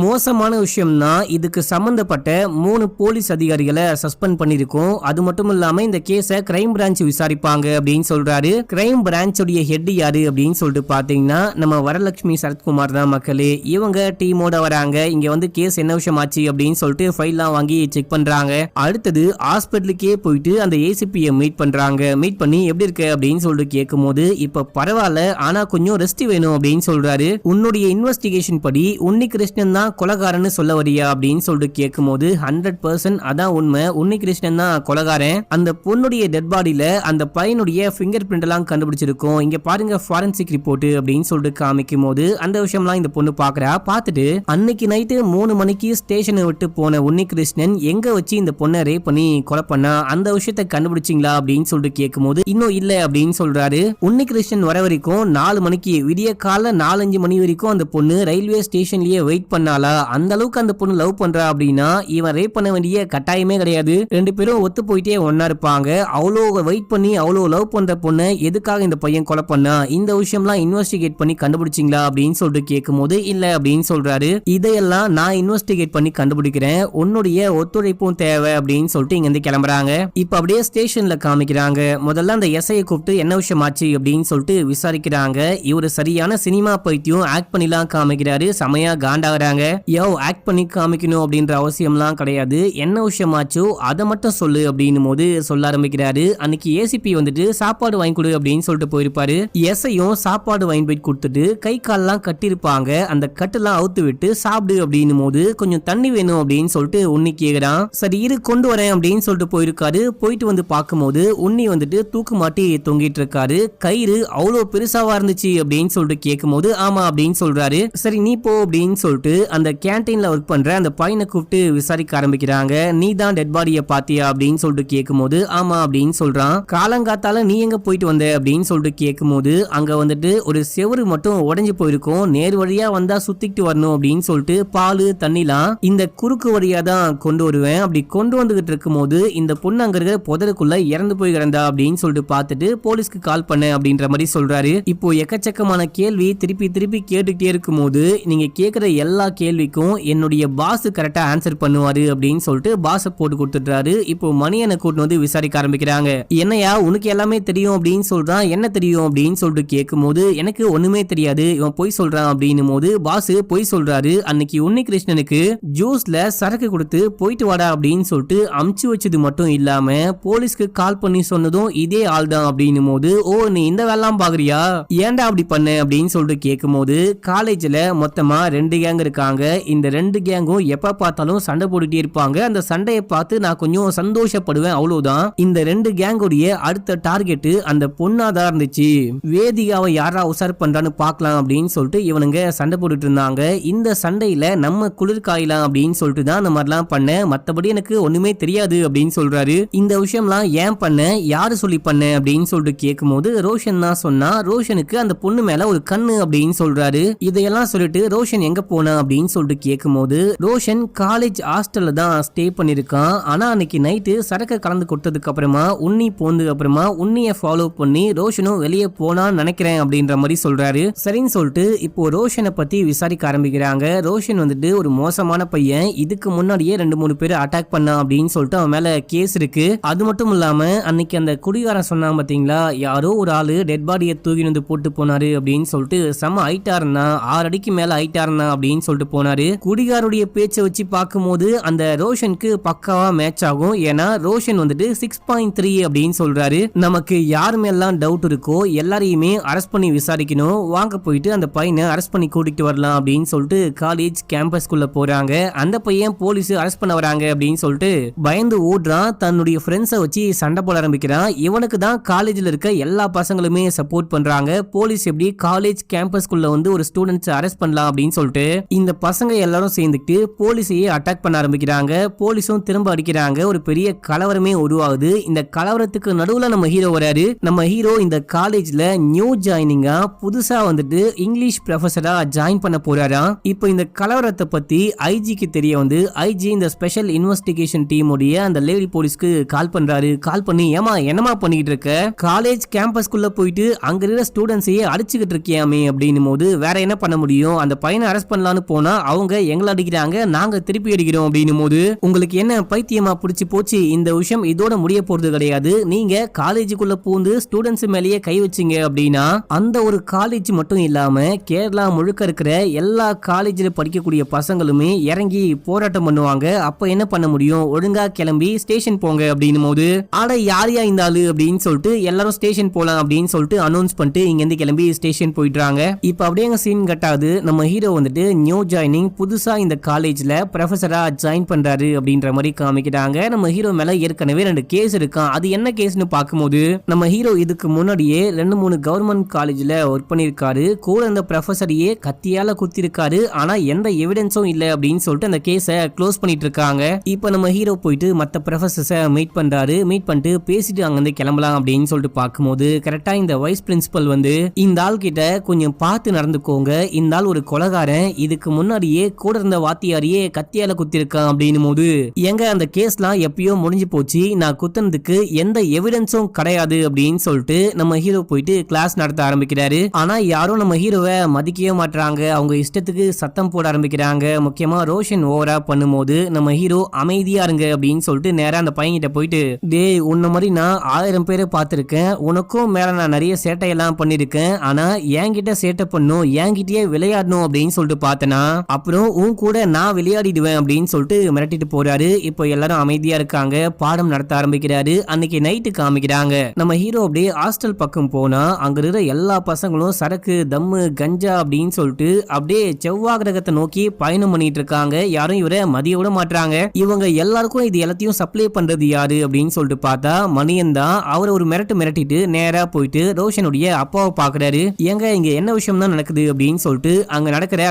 மோசமான விஷயம் தான். இதுக்கு சம்பந்தப்பட்ட 3 போலீஸ் அதிகாரிகளை சஸ்பெண்ட் பண்ணிருக்கோம். அது மட்டும் இல்லாம இந்த கேஸை கிரைம் பிரான்ச் விசாரிப்பாங்க அப்படின்னு சொல்றாரு. கிரைம் பிரான்ச்சோடைய ஹெட் யாரு அப்படின்னு சொல்லிட்டு பாத்தீங்கன்னா நம்ம வரலட்சுமி சரத்குமார் தான் மக்களே. இவங்க டீமோட வராங்க. இங்க வந்து கேஸ் என்ன விஷயம் ஆச்சு அப்படின்னு சொல்லிட்டு ஃபைல்லாம் வாங்கி செக் பண்றாங்க. அடுத்தது ஹாஸ்பிட்டலுக்கே போயிட்டு அந்த ஏசிபியை மீட் பண்றாங்க. மீட் பண்ணி எப்படி இருக்கு அப்படின்னு சொல்லிட்டு கேட்கும் போது, இப்ப பரவாயில்ல, ஆனா கொஞ்சம் ரெஸ்ட் வேணும் அப்படின்னு சொல்றாரு. உன்னுடைய இன்வெஸ்டிகேஷன் படி உன்னி கிருஷ்ணன் தான் கொலைகாரன்னு சொல்ல வரியா அப்படின்னு சொல்லிட்டு கேட்கும் போது 100% அதான் உண்மை, உன்னி கிருஷ்ணன் தான் கொலைகாரன். அந்த பொண்ணுடைய டெட் பாடியில அந்த பையனுடைய ஃபிங்கர் பிரிண்ட் எல்லாம் கண்டுபிடிச்சிருக்கோம். இங்க பாருங்க ஃபாரன்சிக் ரிப்போர்ட் அப்படின்னு சொல்லிட்டு காமிக்கும் போது அந்த விஷயம்லாம் இந்த பொண்ணு பாக்குறா. பார்த்துட்டு அன்னைக்கு நைட்டு 3 மணிக்கு ஸ்டேஷனை விட்டு போன உன்னி கிருஷ்ணன் எங்க வச்சு இந்த பொண்ணை ரேப் பண்ணி கொலை பண்ணா, அந்த விஷயத்தை கண்டுபிடிச்சிங்களா அப்படின்னு சொல்லிட்டு கேட்கும் போது இன்னும் இல்ல அப்படின்னு சொல்றாரு. உன்னி கிருஷ்ணன் வர வரைக்கும் 4 மணிக்கு விடிய கால 4-5 மணி வரைக்கும் வரைக்கும் அந்த பொண்ணு ரயில்வே ஸ்டேஷன்லயே வெயிட் பண்ணாலா, அந்த அளவுக்கு அந்த பொண்ணு லவ் பண்றா அப்படின்னா இவன் ரேப் பண்ண வேண்டிய கட்டாயமே கிடையாது. ரெண்டு பேரும் ஒத்து போயிட்டே ஒன்னா இருப்பாங்க. அவ்வளோ வெயிட் பண்ணி அவ்வளோ லவ் பண்ற பொண்ணு எதுக்காக இந்த பையன் கொலை பண்ணா, இந்த விஷயம்லாம் இன்வெஸ்டிகேட் பண்ணி கண்டுபிடிச்சிங்களா அப்படின்னு சொல்லிட்டு கேட்கும்போது இல்ல அப்படின்னு சொல்றாரு. இதையெல்லாம் நான் இன்வெஸ்டிகேட் பண்ணி கண்டுபிடிக்கிறேன், உன்னுடைய ஒத்துழைப்பும் தேவை அப்படின்னு சொல்லிட்டு இங்க இருந்து கிளம்புறாங்க. இப்ப அப்படியே ஸ்டேஷன்ல காமிக்கிறாங்க. முதல்ல அந்த எஸ்ஐயை கூப்பிட்டு என்ன விஷயம் ஆச்சு அப்படின்னு சொல்லிட்டு விசாரிக்கிறாங்க. இவரு சரியான சினிமா பைத்தியம் ஆக்ட் பண்ணிலாம் காமிக்கிறாரு. செமையா காண்டாகிறாங்க. யோ ஆக்ட் பண்ணி காமிக்கணும் அப்படின்ற அவசியம்லாம் கிடையாது, என்ன விஷயம் ஆச்சோ அதை மட்டும் சொல்லு அப்படின்னு போது சொல்ல ஆரம்பிக்கிறாரு. அன்னைக்கு ஏசிபி வந்துட்டு சாப்பாடு வாங்கி கொடு அப்படின்னு சொல்லிட்டு போயிருப்பாரு. எஸ்ஐயும் சாப்பாடு வாங்கி போய் கொடுத்துட்டு கை கால்லாம் கட்டிருப்பாங்க, அந்த கட்டெல்லாம் அவுத்து விட்டு சாப்பிடு அப்படின்னு போது கொஞ்சம் தண்ணி வேணும் அப்படின்னு சொல்லிட்டு உன்னி கேக்குறான். சரி இரு கொண்டு வரேன் அப்படின்னு சொல்லிட்டு போயிருக்காரு. போயிட்டு வந்து பார்க்கும்போது உன்னி வந்துட்டு தூக்கு மாட்டி தொங்கிட்டு இருக்காரு. கயிறு அவ்வளோ பெருசாவா இருந்துச்சு அப்படின்னு சொல்லிட்டு கேட்கும்போது ஆமா அப்படின்னு சொல்றாரு. சரி நீ போ அப்படின்னு சொல்லிட்டு அந்த கேன்டீன்ல ஒர்க் பண்ற அந்த பையனை கூப்பிட்டு விசாரிக்க ஆரம்பிக்கிறாங்க. நீ தான் டெட் பாடியை பாத்தியா அப்படின்னு சொல்லிட்டு கேட்கும்போது ஆமா அப்படின்னு சொல்றான். காலங்காத்தால நீ எங்க போயிட்டு வந்த அப்படின்னு சொல்லிட்டு கேட்கும்போது அங்க வந்துட்டு ஒரு செவரு மட்டும் உடைஞ்சு போயிருக்கும், நேர் வழியா வந்தா சுத்திட்டு வரணும் அப்படின்னு சொல்லிட்டு பால் தண்ணிலாம் இந்த குறுக்கு வழியா தான் கொண்டு வருவேன். அப்படி கொண்டு வந்துகிட்டு இருக்கும் போது இந்த பொண்ணு அங்க இருக்கிற புதருக்குள்ள இறந்து போய் கிடந்தா அப்படின்னு சொல்லிட்டு பார்த்துட்டு போலீஸ்க்கு கால் பண்ண அப்படின்ற மாதிரி சொல்றாரு. இப்போ எக்கச்சக்கமான கேள்வி திருப்பி திருப்பி கேட்டுக்கிட்டே இருக்கும் போது நீங்க கேட்கிற எல்லா கேள்விக்கும் என்னுடைய பாஸ் கரெக்டா ஆன்சர் பண்ணுவாரு அப்படின்னு சொல்லிட்டு பாஸ் போட்டு கொடுத்துட்டாரு. இப்போ மணியனை கூட்டு வந்து விசாரிக்க ஆரம்பிக்கிறாங்க. என்னையா உனக்கு எல்லாமே தெரியும் அப்படின்னு சொல்றான். என்ன தெரியும் அப்படின்னு சொல்லிட்டு கேட்கும் போது எனக்கு ஒண்ணுமே தெரியாது, இவன் பொய் சொல்றான் அப்படின்னு போது பாஸ் பொய் சொல்றாரு. அன்னைக்கு உன்னி கிருஷ்ணனுக்கு ஜூஸ்ல சரக்கு கொடுத்து போயிட்டு வாடா அப்படின்னு சொல்லிட்டு அமுச்சு வச்சது மட்டும் இல்லாம போலீஸ்க்கு கால் பண்ணி சொன்னதும் இதே ஆள் தான் அப்படின்னு போது ஓ நீ இந்த வேலாம் பாக்குறியா, ஏன்டா அப்படி பண்ண அப்படின்னு சொல்லிட்டு கேட்கும் போது காலேஜ்ல மொத்தமா 2 கேங் இருக்காங்க. இந்த 2 கேங்கும் எப்ப பார்த்தாலும் சண்டை போட்டுட்டே இருப்பாங்க. அந்த சண்டையை பார்த்து நான் கொஞ்சம் சந்தோஷப்படுவேன், அவ்வளவுதான். இந்த 2 கேங்கோடைய அடுத்த டார்கெட் அந்த பொண்ணாதான் இருந்துச்சு. வேதிகாவை யாரா உசார் பண்றான்னு பாக்கலாம் அப்படின்னு சொல்லிட்டு இவனுங்க சண்டை போட்டுட்டு இருந்தாங்க. இந்த சண்டையில நம்ம குளிர் காயலாம் அப்படின்னு சொல்லிட்டு தான் அந்த மாதிரிலாம் பண்ண, மத்தபடி எனக்கு ஒண்ணுமே தெரியாது அப்படின்னு சொல்றாரு. இந்த விஷயம்லாம் ஏன் பண்ண, யாரு சொல்லி பண்ண அப்படின்னு சொல்லிட்டு கேட்கும் போது ரோஷன் தான் சொன்னா. ரோஷனுக்கு அந்த பொண்ணு மேல ஒரு கண்ணு அப்படின்னு சொல்றாரு. இதையெல்லாம் சொல்லிட்டு ரோஷன் எங்க போனா அப்படின்னு சொல்லிட்டு கேட்கும் போது ரோஷன் காலேஜ் ஹாஸ்டல்ல தான் ஸ்டே பண்ணிருக்கான். ஆனா அன்னைக்கு நைட்டு சரக்கு கலந்து கொடுத்ததுக்கு அப்புறமா உன்னி போனதுக்கு அப்புறமா உன்னிய ஃபாலோ பண்ணி ரோஷனும் வெளியே போனான்னு நினைக்கிறேன் அப்படின்ற மாதிரி சொல்றாரு. சரின்னு சொல்லிட்டு இப்போ ரோஷனை பத்தி விசாரிக்க ஆரம்பிக்கிறாங்க. ரோஷன் வந்துட்டு ஒரு மோசமான பையன், இதுக்கு முன்னாடியே 2-3 பேர் அட்டாக் பண்ணா அப்படின்னு சொல்லிட்டு அவன் மேல கேஸ் இருக்கு. அது மட்டும் இல்லாம அன்னைக்கு அந்த குடிகாரன் சொன்னான் பாத்தீங்களா, யாரோ ஒரு ஆளு டெட் பாடியை தூக்கி வந்து போட்டு போனாரு அப்படின்னு சொல்லிட்டு செம ஹைட்டா இருந்தா, 6 அடிக்கு மேல ஹைட்டா இருந்தா அப்படின்னு சொல்லிட்டு போனாரு. குடிகாருடைய பேச்சை வச்சு பார்க்கும்போது அந்த ரோஷனுக்கு பக்காவா மேட்ச் ஆகும். ஏன்னா ரோஷன் வந்துட்டு 6.3 அப்படின்னு சொல்றாரு. நமக்கு யார் மேலாம் டவுட் இருக்கோ எல்லாரையுமே அரெஸ்ட் பண்ணி விசாரிக்கணும், வாங்க போயிட்டு அந்த பையனை அரெஸ்ட் பண்ணி கூட்டிட்டு வரலாம் அப்படின்னு சொல்லிட்டு காலேஜ் கேம்பஸ்குள்ள போறாங்க. அந்த பையன் போலீஸ் அரெஸ்ட் பண்ண வராங்க அப்படின்னு சொல்லிட்டு பயந்து ஓடுறான். தன்னுடைய ஃப்ரெண்ட்ஸை வச்சு சண்டை போட ஆரம்பிக்கிறான். இவனுக்கு தான் காலேஜ்ல இருக்க எல்லா பசங்களுமே சப்போர்ட் பண்றாங்க. போலீஸ் எப்படி காலேஜ் கேம்பஸ்குள்ள வந்து ஒரு ஸ்டூடெண்ட்ஸ் அரெஸ்ட் பண்ணலாம் அப்படின்னு சொல்லிட்டு இந்த பசங்க எல்லாரும் சேர்ந்துட்டு போலீஸையே அட்டாக் பண்ண ஆரம்பிக்கிறாங்க. போலீஸும் திரும்ப அடிக்கிறாங்க. ஒரு பெரிய கலவரமே உருவாகுது. இந்த கலவரத்துக்கு நடுவுல நம்ம ஹீரோ வராரு. நம்ம ஹீரோ இந்த காலேஜ்ல நியூ ஜாயினிங்கா புதுசா வந்துட்டு இங்கிலீஷ் ப்ரொஃபஸரா ஜாயின் பண்ண போறாராம். இப்போ இந்த கலவரத்தை பத்தி ஐஜிக்கு தெரிய வந்து ஐஜி இந்த ஸ்பெஷல் இன்வெஸ்டிகேஷன் டீம் உடைய அந்த லேடி போலீஸ்க்கு கால் பண்றாரு. கால் பண்ணி ஏமா என்னமா பண்ணிட்டு இருக்க, காலேஜ் கேம்பஸ்குள்ள போயிட்டு அங்க இருக்கிற ஸ்டூடெண்ட்ஸையே அடிச்சுக்கிட்டு இருக்கியாமே அப்படின்னு போது வேற என்ன பண்ண முடியும், அந்த பையனை அரெஸ்ட் பண்ணலான்னு போனா அவங்க எங்களை அடிக்கிறாங்க, நாங்க திருப்பி அடிக்கிறோம் அப்படின்னு போது உங்களுக்கு என்ன பைத்தியமா பிடிச்சி போச்சு, இந்த விஷயம் இதோட முடிய போறது கிடையாது, நீங்க காலேஜுக்குள்ள பூந்து ஸ்டூடெண்ட்ஸ் மேலேயே கை வச்சிங்க அப்படின்னா அந்த ஒரு காலேஜ் மட்டும் இல்லாம கேரளா முழுக்க இருக்கிற எல்லா காலேஜில் படிக்கக்கூடிய பசங்களுமே இறங்கி போராட்டம் பண்ணுவாங்க. அப்ப என்ன பண்ண முடியும், ஒழுங்கா கிளம்பி ஸ்டேஷன் போங்க அப்படின்னு போது ஆட யாரையா இந்த ஆளு அப்படின்னு சொல்லிட்டு எல்லாரும் ஸ்டேஷன் போலாம் அப்படின்னு சொல்லிட்டு அனௌன்ஸ் பண்ணிட்டு இங்க இருந்து கிளம்பி ஸ்டேஷன் போயிடுறாங்க. இப்ப அப்படியே சீன் கட்டாது. நம்ம ஹீரோ வந்துட்டு நியூ ஜாயினிங் புதுசா இந்த காலேஜ்ல ப்ரொஃபஸரா ஜாயின் பண்றாரு அப்படின்ற மாதிரி காமிக்கிறாங்க. நம்ம ஹீரோ மேல ஏற்கனவே 2 கேஸ் இருக்கான். அது என்ன கேஸ்னு பார்க்கும்போது நம்ம ஹீரோ இதுக்கு முன்னாடியே 2-3 கவர்மெண்ட் காலேஜ்ல ஒர்க் பண்ணிருக்காரு. கூட அந்த ப்ரொஃபஸரையே கத்தியால குத்திருக்காரு. ஆனா எந்த எவிடன்ஸும் இல்ல அப்படின்னு சொல்லிட்டு அந்த கேஸை க்ளோஸ் பண்ணிட்டு இருக்காங்க. இப்ப நம்ம ஹீரோ போயிட்டு மத்த ப்ரொஃபஸர்ஸை மீட் பண்றாரு. மீட் பண்ணிட்டு பேசிட்டு அங்கிருந்து கிளம்பலாம் அப்படின்னு சொல்லிட்டு பார்க்கும்போது கரெக்டா இந்த வைஸ் பிரின்சிபல் வந்து இந்த ஆள் கிட்ட கொஞ்சம் பார்த்து நடந்துக்கோ, பாத்துக்கோங்க, இந்த ஆள் ஒரு கொலைகாரன், இதுக்கு முன்னாடியே கூட இருந்த வாத்தியாரியே கத்தியால குத்திருக்கான் அப்படின்னும் போது, எங்க அந்த கேஸ்லாம் எப்பயோ முடிஞ்சு போச்சு, நான் குத்துனதுக்கு எந்த எவிடன்ஸும் கிடையாது அப்படின்னு சொல்லிட்டு நம்ம ஹீரோ போயிட்டு கிளாஸ் நடத்த ஆரம்பிக்கிறாரு. ஆனா யாரும் நம்ம ஹீரோவை மதிக்கவே மாட்டாங்க, அவங்க இஷ்டத்துக்கு சத்தம் போட ஆரம்பிக்கிறாங்க. முக்கியமா ரோஷன் ஓவரா பண்ணும்போது நம்ம ஹீரோ அமைதியா இருங்க அப்படின்னு சொல்லிட்டு நேரா அந்த பையன்கிட்ட போயிட்டு, டேய் உன்ன மாதிரி நான் 1000 பேரை பார்த்திருக்கேன், உனக்கும் மேல நான் நிறைய சேட்டையெல்லாம் பண்ணிருக்கேன், ஆனா என்கிட்ட சேட்டை பண்ணும், என்கிட்டயே விளையாடணும் அப்படின்னு சொல்லிட்டு பார்த்தனா அப்புறம் உன் கூட நான் விளையாடிடுவேன் அப்படின்னு சொல்லிட்டு மிரட்டிட்டு போறாரு. இப்போ எல்லாரும் அமைதியா இருக்காங்க, பாடம் நடத்த ஆரம்பிக்கிறாரு. அன்னைக்கு நைட்டு காமிக்கிறாங்க, நம்ம ஹீரோ அப்படியே ஹாஸ்டல் பக்கம் போனா அங்க இருக்கிற எல்லா பசங்களும் சரக்கு தம்மு கஞ்சா அப்படின்னு சொல்லிட்டு அப்படியே செவ்வாய் கிரகத்தை நோக்கி பயணம் பண்ணிட்டு இருக்காங்க. யாரும் இவரை மதிய விட மாட்டாங்க. இவங்க எல்லாருக்கும் இது எல்லாத்தையும் சப்ளை பண்றது யாரு அப்படின்னு சொல்லிட்டு பார்த்தா மணியன் தான். அவர் ஒரு மிரட்டிட்டு நேரா போயிட்டு ரோஷனுடைய அப்பாவை பாக்குறாரு. ஏங்க இங்க என்ன விஷயம் தான் நடக்குது அப்படின்னு சொல்லிட்டு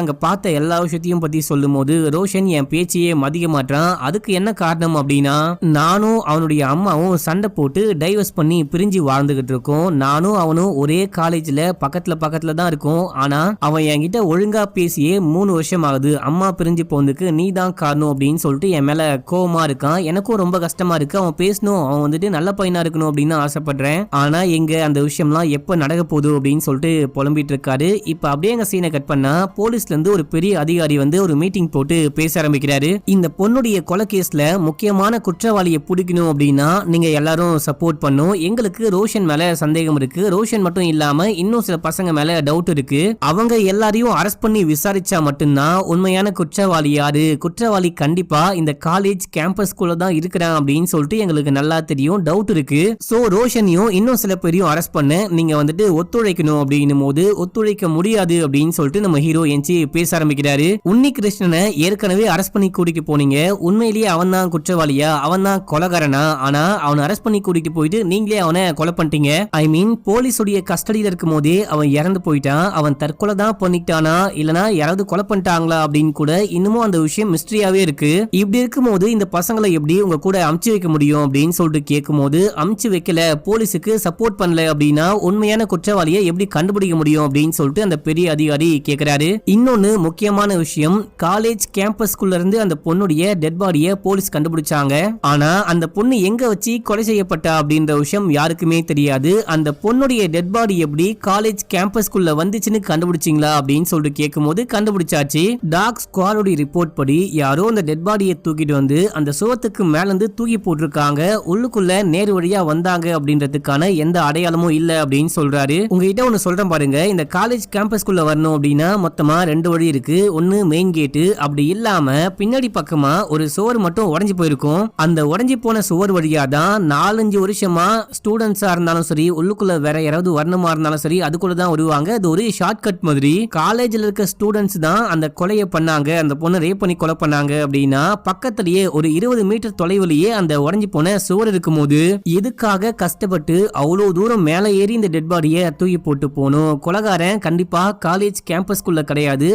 அங்க பார்த்த எல்லா விஷயத்தையும் பத்தி சொல்லும் போது, ரோஷன் என் பேச்சையே மதிக்க மாட்டான், அதுக்கு என்ன காரணம் அப்படின்னா, நானும் அவனுடைய அம்மாவும் சண்டை போட்டு டைவர்ஸ் பண்ணி பிரிஞ்சு வாழ்ந்துகிட்டு இருக்கோம், நானும் அவனும் ஒரே காலேஜ்ல பக்கத்துல தான் இருக்கும், ஆனா அவன் என்கிட்ட ஒழுங்கா பேசியே 3 வருஷம் ஆகுது, அம்மா பிரிஞ்சு போனதுக்கு நீ தான் காரணம் அப்படின்னு சொல்லிட்டு என் மேல கோவமா இருக்கான். எனக்கும் ரொம்ப கஷ்டமா இருக்கு, அவன் பேசணும், அவன் வந்துட்டு நல்ல பையனா இருக்கணும் அப்படின்னு ஆசைப்படுறேன், ஆனா எங்க அந்த விஷயம்லாம் எப்ப நடக்க போகுது அப்படின்னு சொல்லிட்டு புலம்பிட்டு இருக்காரு. இப்ப அப்படியே எங்க சீனை கட் பண்ணா போலீஸ்ல இருந்து ஒரு பெரிய அதிகாரி வந்து ஒரு மீட்டிங் போட்டு பேச ஆரம்பிக்கிறாரு. இந்த பொண்ணுடைய கொலை கேஸ்ல முக்கியமான குற்றவாளியை பிடிக்கணும் அப்படின்னா நீங்க எல்லாரும் சப்போர்ட் பண்ணும், எங்களுக்கு ரோஷன் மேல சந்தேகம் இருக்கு, ரோஷன் மட்டும் இல்லாம இன்னும் சில பசங்க மேல டவுட் இருக்கு, அவங்க எல்லாரையும் அரெஸ்ட் பண்ணி விசாரிச்சா மட்டும்தான் உண்மையான குற்றவாளி யாரு, குற்றவாளி கண்டிப்பா இந்த காலேஜ் கேம்பஸ்குள்ள தான் இருக்கிறான் அப்படின்னு சொல்லிட்டு எங்களுக்கு நல்லா தெரியும், டவுட் இருக்கு, சோ ரோஷனையும் இன்னும் சில பேரையும் அரெஸ்ட் பண்ண நீங்க வந்துட்டு ஒத்துழைக்கணும் அப்படின்னும் போது, ஒத்துழைக்க முடியாது அப்படின்னு சொல்லிட்டு நம்ம ஹீரோ எஞ்சி பேச ஆரம்பிக்கிறாரு. உன்னி கிருஷ்ணனை ஏற்கனவே அரெஸ்ட் பண்ணி கூட்டிட்டு போனீங்க, உண்மையிலேயே அவன் தான் குற்றவாளியா, அவன் தான் கொலைகாரனா, ஆனா அவனை அரெஸ்ட் பண்ணி கூட்டிட்டு போயிட்டு நீங்களே அவனை கொலை பண்ணிட்டீங்க, ஐ மீன் போலீஸுடைய கஸ்டடியில இருக்கும் போதே அவன் இறந்து போயிட்டான், அவன் தற்கொலை தான் பண்ணிட்டானா இல்லனா யாராவது கொலை பண்ணிட்டாங்களா அப்படின்னு கூட இன்னமும் அந்த விஷயம் மிஸ்டரியாவே இருக்கு, இப்படி இருக்கும்போது இந்த பசங்களை எப்படி உங்க கூட அமுச்சு வைக்க முடியும் அப்படின்னு சொல்லிட்டு கேட்கும் போது, அமுச்சு வைக்கல, போலீஸுக்கு சப்போர்ட் பண்ணல அப்படின்னா உண்மையான குற்றவாளியை எப்படி கண்டுபிடிக்க முடியும் அப்படின்னு சொல்லிட்டு அந்த பெரிய அதிகாரி கேக்குறாரு. இன்னொன்னு முக்கியமான விஷயம், காலேஜ் கேம்பஸ்குள்ள இருந்து அந்த பொண்ணுடைய டெட் பாடியை போலீஸ் கண்டுபிடிச்சாங்க, ஆனா அந்த பொண்ணு எங்க வச்சு கொலை செய்யப்பட்டா அப்படின்ற விஷயம் யாருக்குமே தெரியாது, அந்த பொண்ணுடைய டெட் பாடி எப்படி காலேஜ் கேம்பஸ்குள்ள வந்துச்சுன்னு கண்டுபிடிச்சிங்களா அப்படின்னு சொல்லிட்டு கேட்கும்போது கண்டுபிடிச்சாச்சு, டாக் ஸ்குவாடோட ரிப்போர்ட் படி யாரோ அந்த டெட் பாடியை தூக்கிட்டு வந்து அந்த சுவத்துக்கு மேல இருந்து தூக்கி போட்டிருக்காங்க, உள்ளுக்குள்ள நேர் வழியா வந்தாங்க அப்படின்றதுக்கான எந்த அடையாளமும் இல்ல அப்படின்னு சொல்றாரு. உங்ககிட்ட ஒன்னு சொல்றேன் பாருங்க, இந்த காலேஜ் கேம்பஸ்குள்ள வரணும் அப்படின்னா மொத்தமா 2 வழி இருக்கு, ஒன்னு மெயின் கேட்டு, அப்படி இல்லாம பின்னாடி பக்கமா ஒரு சுவர் மட்டும் உடைஞ்சு போயிருக்கும், அந்த உடைஞ்சு போன சுவர் வழியா தான் 4-5 வருஷமா ஸ்டூடெண்ட்ஸா இருந்தாலும் சரி, உள்ளுக்குள்ள வேற யாராவது வரணுமா இருந்தாலும் சரி அதுக்குள்ள தான் வருவாங்க, அது ஒரு ஷார்ட் கட் மாதிரி, காலேஜ்ல இருக்க ஸ்டூடெண்ட்ஸ் தான் அந்த கொலையை பண்ணாங்க, அந்த பொண்ணை ரேப் பண்ணி கொலை பண்ணாங்க அப்படின்னா பக்கத்திலேயே ஒரு 20 மீட்டர் தொலைவிலேயே அந்த உடைஞ்சு போன சுவர் இருக்கும் போது எதுக்காக கஷ்டப்பட்டு அவ்வளவு தூரம் மேல ஏறி இந்த டெட் பாடியை தூக்கி போட்டு போகணும், கொலைகாரன் கண்டிப்பா காலேஜ் கேம்பஸ்குள்ள கிடையாது,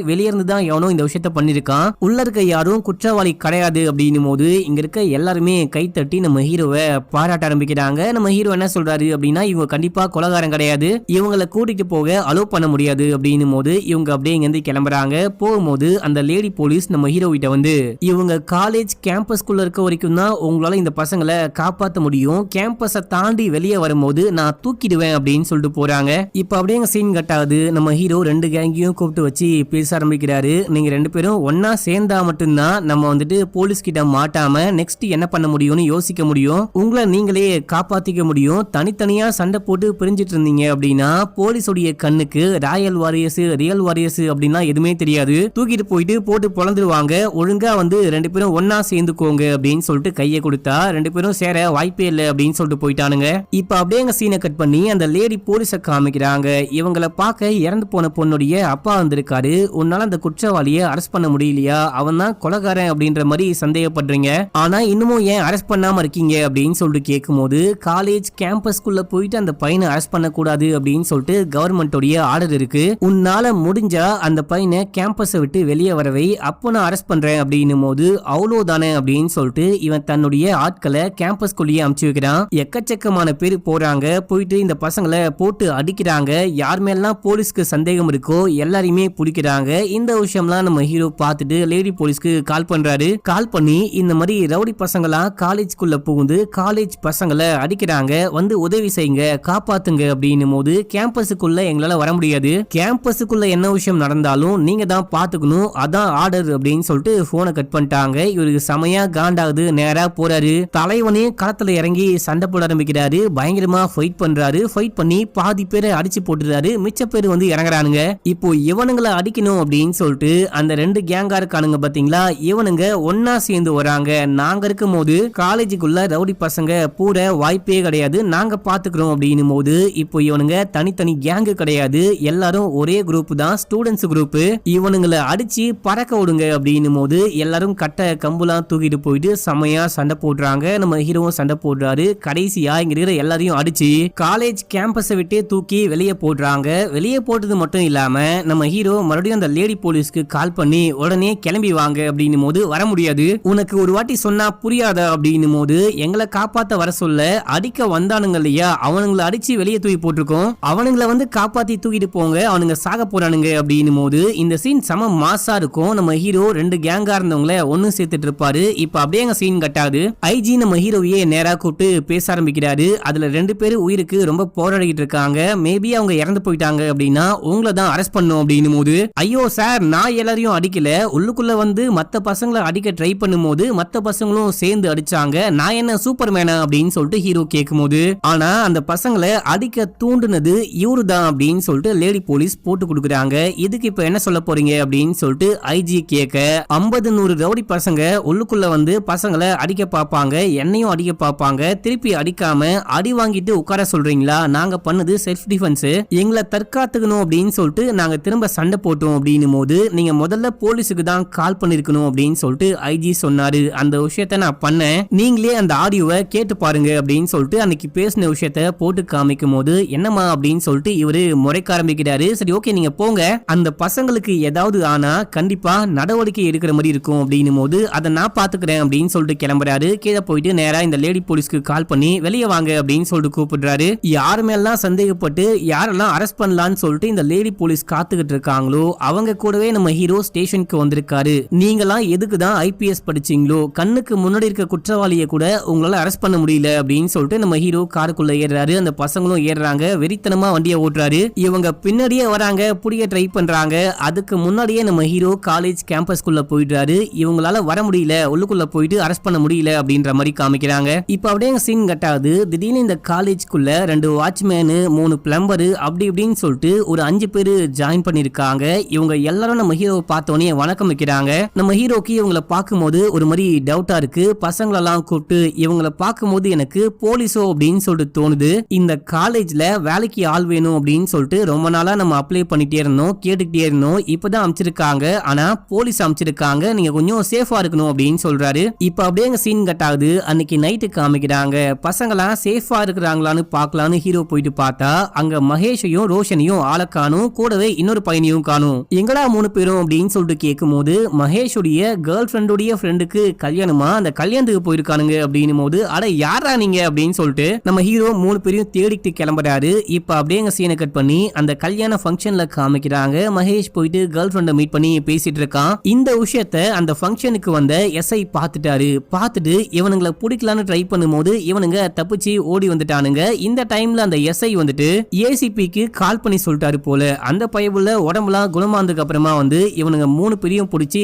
வெளியிருந்து தான் எவனோ இந்த விஷயத்த பண்ணிருக்கான், உள்ள இருக்க யாரும் குற்றவாளி கிடையாது அப்படின்னும் போது இங்க இருக்க எல்லாருமே கை தட்டி நம்ம ஹீரோவை பாராட்ட ஆரம்பிக்கிறாங்க. நம்ம ஹீரோ என்ன சொல்றாரு அப்படின்னா, இவங்க கண்டிப்பா கொலைகாரன் கிடையாது, இவங்களை கூட்டிட்டு போக அலோவ் பண்ண முடியாது அப்படின்னும் போது இவங்க அப்படியே இங்கிருந்து கிளம்புறாங்க. போகும்போது அந்த லேடி போலீஸ் நம்ம ஹீரோ கிட்ட வந்து, இவங்க காலேஜ் கேம்பஸ்குள்ள இருக்க வரைக்கும் தான் உங்களால இந்த பசங்களை காப்பாற்ற முடியும், கேம்பஸை தாண்டி வெளியே வரும்போது நான் தூக்கிடுவேன் அப்படின்னு சொல்லிட்டு போறாங்க. இப்ப அப்படியே சீன் கட் ஆகுது. நம்ம ஹீரோ 2 கேங்கையும் கூப்பிட்டு வச்சு பேச ஆரம்பிக்கிறாரு. நீங்க 2 பேரும் ஒன்னா சேர்ந்தா மட்டும்தான் நம்ம வந்துட்டு போலீஸ் கிட்ட மாட்டாம நெக்ஸ்ட் என்ன பண்ண முடியும்னு யோசிக்க முடியும், உங்களை நீங்களே காப்பாத்திக்க முடியும், தனித்தனியா சண்டை போட்டு பிரிஞ்சிட்டு இருந்தீங்க அப்படின்னா போலீஸோடைய கண்ணுக்கு ராயல் வாரியர்ஸ் ரியல் வாரியர்ஸ் அப்படின்னா எதுவுமே தெரியாது, தூக்கிட்டு போயிட்டு போட்டு பொழந்துருவாங்க, ஒழுங்கா வந்து 2 பேரும் ஒன்னா சேர்ந்துக்கோங்க அப்படின்னு சொல்லிட்டு கையை கொடுத்தா 2 பேரும் சேர வாய்ப்பே இல்லை அப்படின்னு சொல்லிட்டு போயிட்டானுங்க. இப்ப அப்படியே சீனை கட் பண்ணி அந்த லேடி போலீஸ காமிக்கிறாங்க. இவங்களை பார்க்க இறந்து போன பொண்ணுடைய அப்பா வந்திருக்காரு, உன்னால அந்த குற்றவாளியை அரெஸ்ட் பண்ண முடியலையா, அவன் தான் கொலைகாரன் அப்படின்ற மாதிரி சந்தேகப்படுறீங்க, ஆனா இன்னமும் ஏன் அரெஸ்ட் பண்ணாம இருக்கீங்க அப்படின்னு சொல்லிட்டு கேட்கும்போது, காலேஜ் கேம்பஸ்குள்ள போயிட்டு அந்த பையனை அரெஸ்ட் பண்ண கூடாது அப்படின்னு சொல்லிட்டு கவர்மெண்டோடைய ஆர்டர் இருக்கு, உன்னால முடிஞ்சா அந்த பையனை கேம்பஸை விட்டு வெளியே வரவை, அப்போ நான் அரெஸ்ட் பண்றேன் அப்படின்னும் போது அவ்வளவுதானே அப்படின்னு சொல்லிட்டு இவன் தன்னுடைய ஆட்களை கேம்பஸ்குள்ளேயே அமுச்சு வைக்கிறான். எக்கச்சக்கமான பேர் போறாங்க, போயிட்டு இந்த பசங்களை போட்டு அடிக்கிறாங்க, யார் மேலாம் போலீஸ் போலீஸ்க்கு சந்தேகம் இருக்கோ எல்லாரையுமே பிடிக்கிறாங்க. இந்த விஷயம்லாம் நம்ம ஹீரோ பார்த்துட்டு லேடி போலீஸ்க்கு கால் பண்றாரு. கால் பண்ணி இந்த மாதிரி ரவுடி பசங்களாம் காலேஜ்குள்ள புகுந்து காலேஜ் பசங்களை அடிக்கிறாங்க, வந்து உதவி செய்யுங்க, காப்பாத்துங்க அப்படின்னும் போது கேம்பஸுக்குள்ள எங்களால வர முடியாது, கேம்பஸுக்குள்ள என்ன விஷயம் நடந்தாலும் நீங்க தான் பாத்துக்கணும், அதான் ஆர்டர் அப்படின்னு சொல்லிட்டு போனை கட் பண்ணிட்டாங்க. இவருக்கு செமையா காண்டாகுது. நேரா போறாரு. தலைவனே களத்துல இறங்கி சண்டை போட ஆரம்பிக்கிறாரு. பயங்கரமா ஃபைட் பண்றாரு. ஃபைட் பண்ணி பாதி பேரை அடிச்சு போட்டுறாரு. மிச்ச பேர் வந்து இறங்குறானுங்க. இப்போ இவனுங்களை அடிக்கணும் அப்படின்னு சொல்லிட்டு அந்த 2 கேங்கா இருக்கானுங்க பாத்தீங்களா, இவனுங்க ஒன்னா சேர்ந்து வராங்க. நாங்க இருக்கும் போது காலேஜுக்குள்ள ரவுடி பசங்க பூர வாய்ப்பே கிடையாது, நாங்க பாத்துக்கிறோம் அப்படின்னும் போது இப்போ இவனுங்க தனித்தனி கேங்கு கிடையாது, எல்லாரும் ஒரே குரூப் தான், ஸ்டூடெண்ட்ஸ் குரூப். இவனுங்களை அடிச்சு பறக்க விடுங்க அப்படின்னும் போது எல்லாரும் கட்ட கம்புலாம் தூக்கிட்டு போயிட்டு செமையா சண்டை போடுறாங்க. நம்ம ஹீரோவும் சண்டை போடுறாரு. கடைசியா இங்க இருக்கிற எல்லாரையும் அடிச்சு காலேஜ் கேம்பஸை விட்டு தூக்கி வெளியே போடுறாங்க. வெளியே போட்டது மட்டும் இல்லாம நம்ம ஹீரோ மறுபடியும் அந்த லேடி போலீஸ்க்கு கால் பண்ணி உடனே கிளம்பி வாங்க அப்படின்னும் போது வர முடியாது, உனக்கு ஒரு வாட்டி சொன்னா புரியாத அப்படின்னும் போது எங்களை காப்பாத்த வர சொல்ல அடிக்க வந்தானுங்க இல்லையா, அவனுங்களை அடிச்சு வெளியே தூக்கி போட்டிருக்கோம், அவனுங்களை வந்து காப்பாத்தி தூக்கிட்டு போங்க, அவனுங்க சாக போறானுங்க அப்படின்னும் போது இந்த சீன் செம மாசா இருக்கும். நம்ம ஹீரோ 2 கேங்கா இருந்தவங்கள ஒன்னு சேர்த்துட்டு இருப்பாரு. இப்ப அப்படியே அங்க சீன் கட்டாது. ஐஜி நம்ம ஹீரோவையே நேரா கூப்பிட்டு பேச ஆரம்பிக்கிறாரு. அதுல 2 பேரு உயிருக்கு ரொம்ப போராடிட்டு இருக்காங்க. மேபி அவங்க இறந்து போயிட்டாங்க அப்படின்னா உங்களை தான் அரெஸ்ட் பண்ணும் அப்படின்னும் போது, ஐயோ சார் நான் எல்லாரையும் அடிக்கல, உள்ளுக்குள்ள வந்து மத்த பசங்களை அடிக்க ட்ரை பண்ணும் போது மத்த பசங்களும் சேர்ந்து அடிச்சாங்க, நான் என்ன சூப்பர் மேனா அப்படின்னு சொல்லிட்டு ஹீரோ கேட்கும் போது, ஆனா அந்த பசங்களை அடிக்க தூண்டுனது இவரு தான் அப்படின்னு சொல்லிட்டு லேடி போலீஸ் போட்டு கொடுக்குறாங்க. இதுக்கு இப்ப என்ன சொல்ல போறீங்க அப்படின்னு சொல்லிட்டு ஐஜி கேட்க, 50-100 ரவுடி பசங்க உள்ளுக்குள்ள வந்து பசங்களை அடிக்க பார்ப்பாங்க, என்னையும் அடிக்க பார்ப்பாங்க, திருப்பி அடிக்காம அடி வாங்கிட்டு உட்கார சொல்றீங்களா, நாங்க பண்ணது செல்ஃப் டிஃபென்ஸ், எங்களை தற்காத்துக்கணும் அப்படின்னு சொல்லிட்டு நாங்க திரும்ப சண்டை போட்டோம் அப்படின்னும் போது நீங்க முதல்ல போலீஸுக்கு தான் கால் பண்ணிருக்கணும் அப்படின்னு சொல்லிட்டு ஐஜி சொன்னாரு. அந்த விஷயத்த நான் பண்ணேன், நீங்களே அந்த ஆடியோவை கேட்டு பாருங்க அப்படின்னு சொல்லிட்டு அன்னைக்கு பேசின விஷயத்த போட்டு காமிக்கும் போது என்னமா அப்படின்னு சொல்லிட்டு இவரு முறைக்க ஆரம்பிக்கிறாரு. சரி ஓகே நீங்க போங்க, அந்த பசங்களுக்கு ஏதாவது ஆனா கண்டிப்பா நடவடிக்கை எடுக்கிற மாதிரி இருக்கும் அப்படின்னும் போது அதை நான் பாத்துக்கிறேன் அப்படின்னு சொல்லிட்டு கிளம்புறாரு. கீழே போயிட்டு நேரா இந்த லேடி போலீஸ்க்கு கால் பண்ணி வெளியே வாங்க அப்படின்னு சொல்லிட்டு கூப்பிடுறாரு. யாருமேலாம் சந்தேகப்பட்டு யாரெல்லாம் அரெஸ்ட் பண்ணலாம்னு சொல்லிட்டு இந்த லேடி போலீஸ் காத்துக்கிட்டு இருக்காங்களோ அவங்க கூடவே நம்ம ஹீரோ ஸ்டேஷனுக்கு வந்திருக்காரு. நீங்களாம் எதுக்கு தான் ஐபிஎஸ் படிச்சீங்களோ, கண்ணுக்கு முன்னாடி இருக்க குற்றவாளியை கூட உங்களால அரெஸ்ட் பண்ண முடியல அப்படின்னு சொல்லிட்டு நம்ம ஹீரோ காருக்குள்ள ஏறாரு. அந்த பசங்களும் ஏறாங்க. வெறித்தனமா வண்டியை ஓட்டுறாரு. இவங்க பின்னாடியே வராங்க, புடிய ட்ரை பண்றாங்க. அதுக்கு முன்னாடியே நம்ம ஹீரோ காலேஜ் கேம்பஸ்குள்ள போயிடுறாரு. இவங்களால வர முடியல, உள்ளுக்குள்ள போயிட்டு அரெஸ்ட் பண்ண முடியல அப்படின்ற மாதிரி காமிக்கிறாங்க. இப்ப அப்படியே சீன் கட்டாது. திடீர்னு இந்த காலேஜ்குள்ள 2 வாட்ச்மேனு 3 பிளம்பரு அப்படி இப்படின்னு சொல்லிட்டு ஒரு 5 பேரு ஜாயின் பண்ணிருக்காங்க. இவங்க எல்லாரும் நம்ம ஹீரோ பார்த்தோன்னே வணக்கம் வைக்கிறாங்க. நம்ம ஹீரோக்கு இவங்களை பார்க்கும்போது ஒரு மாதிரி டவுட்டா இருக்கு. பசங்களெல்லாம் கூப்பிட்டு இவங்களை பார்க்கும்போது எனக்கு போலீஸோ அப்படின்னு சொல்லிட்டு தோணுது, இந்த காலேஜ்ல வேலைக்கு ஆள் வேணும் அப்படின்னு சொல்லிட்டு ரொம்ப நாளா நம்ம அப்ளை பண்ணிட்டே இருந்தோம், கேட்டுக்கிட்டே இருந்தோம், இப்பதான் அமைச்சிருக்காங்க, ஆனா போலீஸ் அமைச்சிருக்காங்க, நீங்க கொஞ்சம் சேஃபா இருக்கணும் அப்படின்னு சொல்றாரு. இப்ப அப்படியே சீன் கட் ஆகுது. அன்னைக்கு நைட்டு காமிக்கிறாங்க. பசங்களாம் சேஃபா இருக்கிறாங்களான்னு பாக்கலான்னு ஹீரோ போயிட்டு பார்த்தா அங்க மகேஷையும் ரோஷனையும் ஆளை காணும், கூடவே இன்னொரு பையனையும் காணும். எங்கடா 3 பேரும் அப்படின்னு சொல்லிட்டு கேட்கும் போது மகேஷுடைய கேர்ள் ஃப்ரெண்டுடைய ஃப்ரெண்டுக்கு கல்யாணமா, அந்த கல்யாணத்துக்கு போயிருக்கானுங்க அப்படின்னும் போது, அட யாரா நீங்க அப்படின்னு சொல்லிட்டு நம்ம ஹீரோ 3 பேரையும் தேடிட்டு கிளம்புறாரு. இப்ப அப்படியே சீனை கட் பண்ணி அந்த கல்யாண ஃபங்க்ஷன்ல காமிக்கிறாங்க. மகேஷ் போயிட்டு கேர்ள் ஃப்ரெண்டை மீட் பண்ணி பேசிட்டு இருக்கான். இந்த விஷயத்த அந்த ஃபங்க்ஷனுக்கு வந்த எஸ்ஐ பார்த்துட்டாரு. பார்த்துட்டு இவனுங்களை பிடிக்கலான்னு ட்ரை பண்ணும்போது இவனுங்க தப்பிச்சு ஓடி வந்துட்டானுங்க. இந்த டைம்ல அந்த எஸ்ஐ வந்துட்டு ஏசிபிக்கு கால் பண்ணி சொல்லிட்டாரு போல. அந்த பயவுல உடம்புலாம் குணமானதுக்கு அப்புறமா வந்து இவனுங்க 3 பேரையும் பிடிச்சி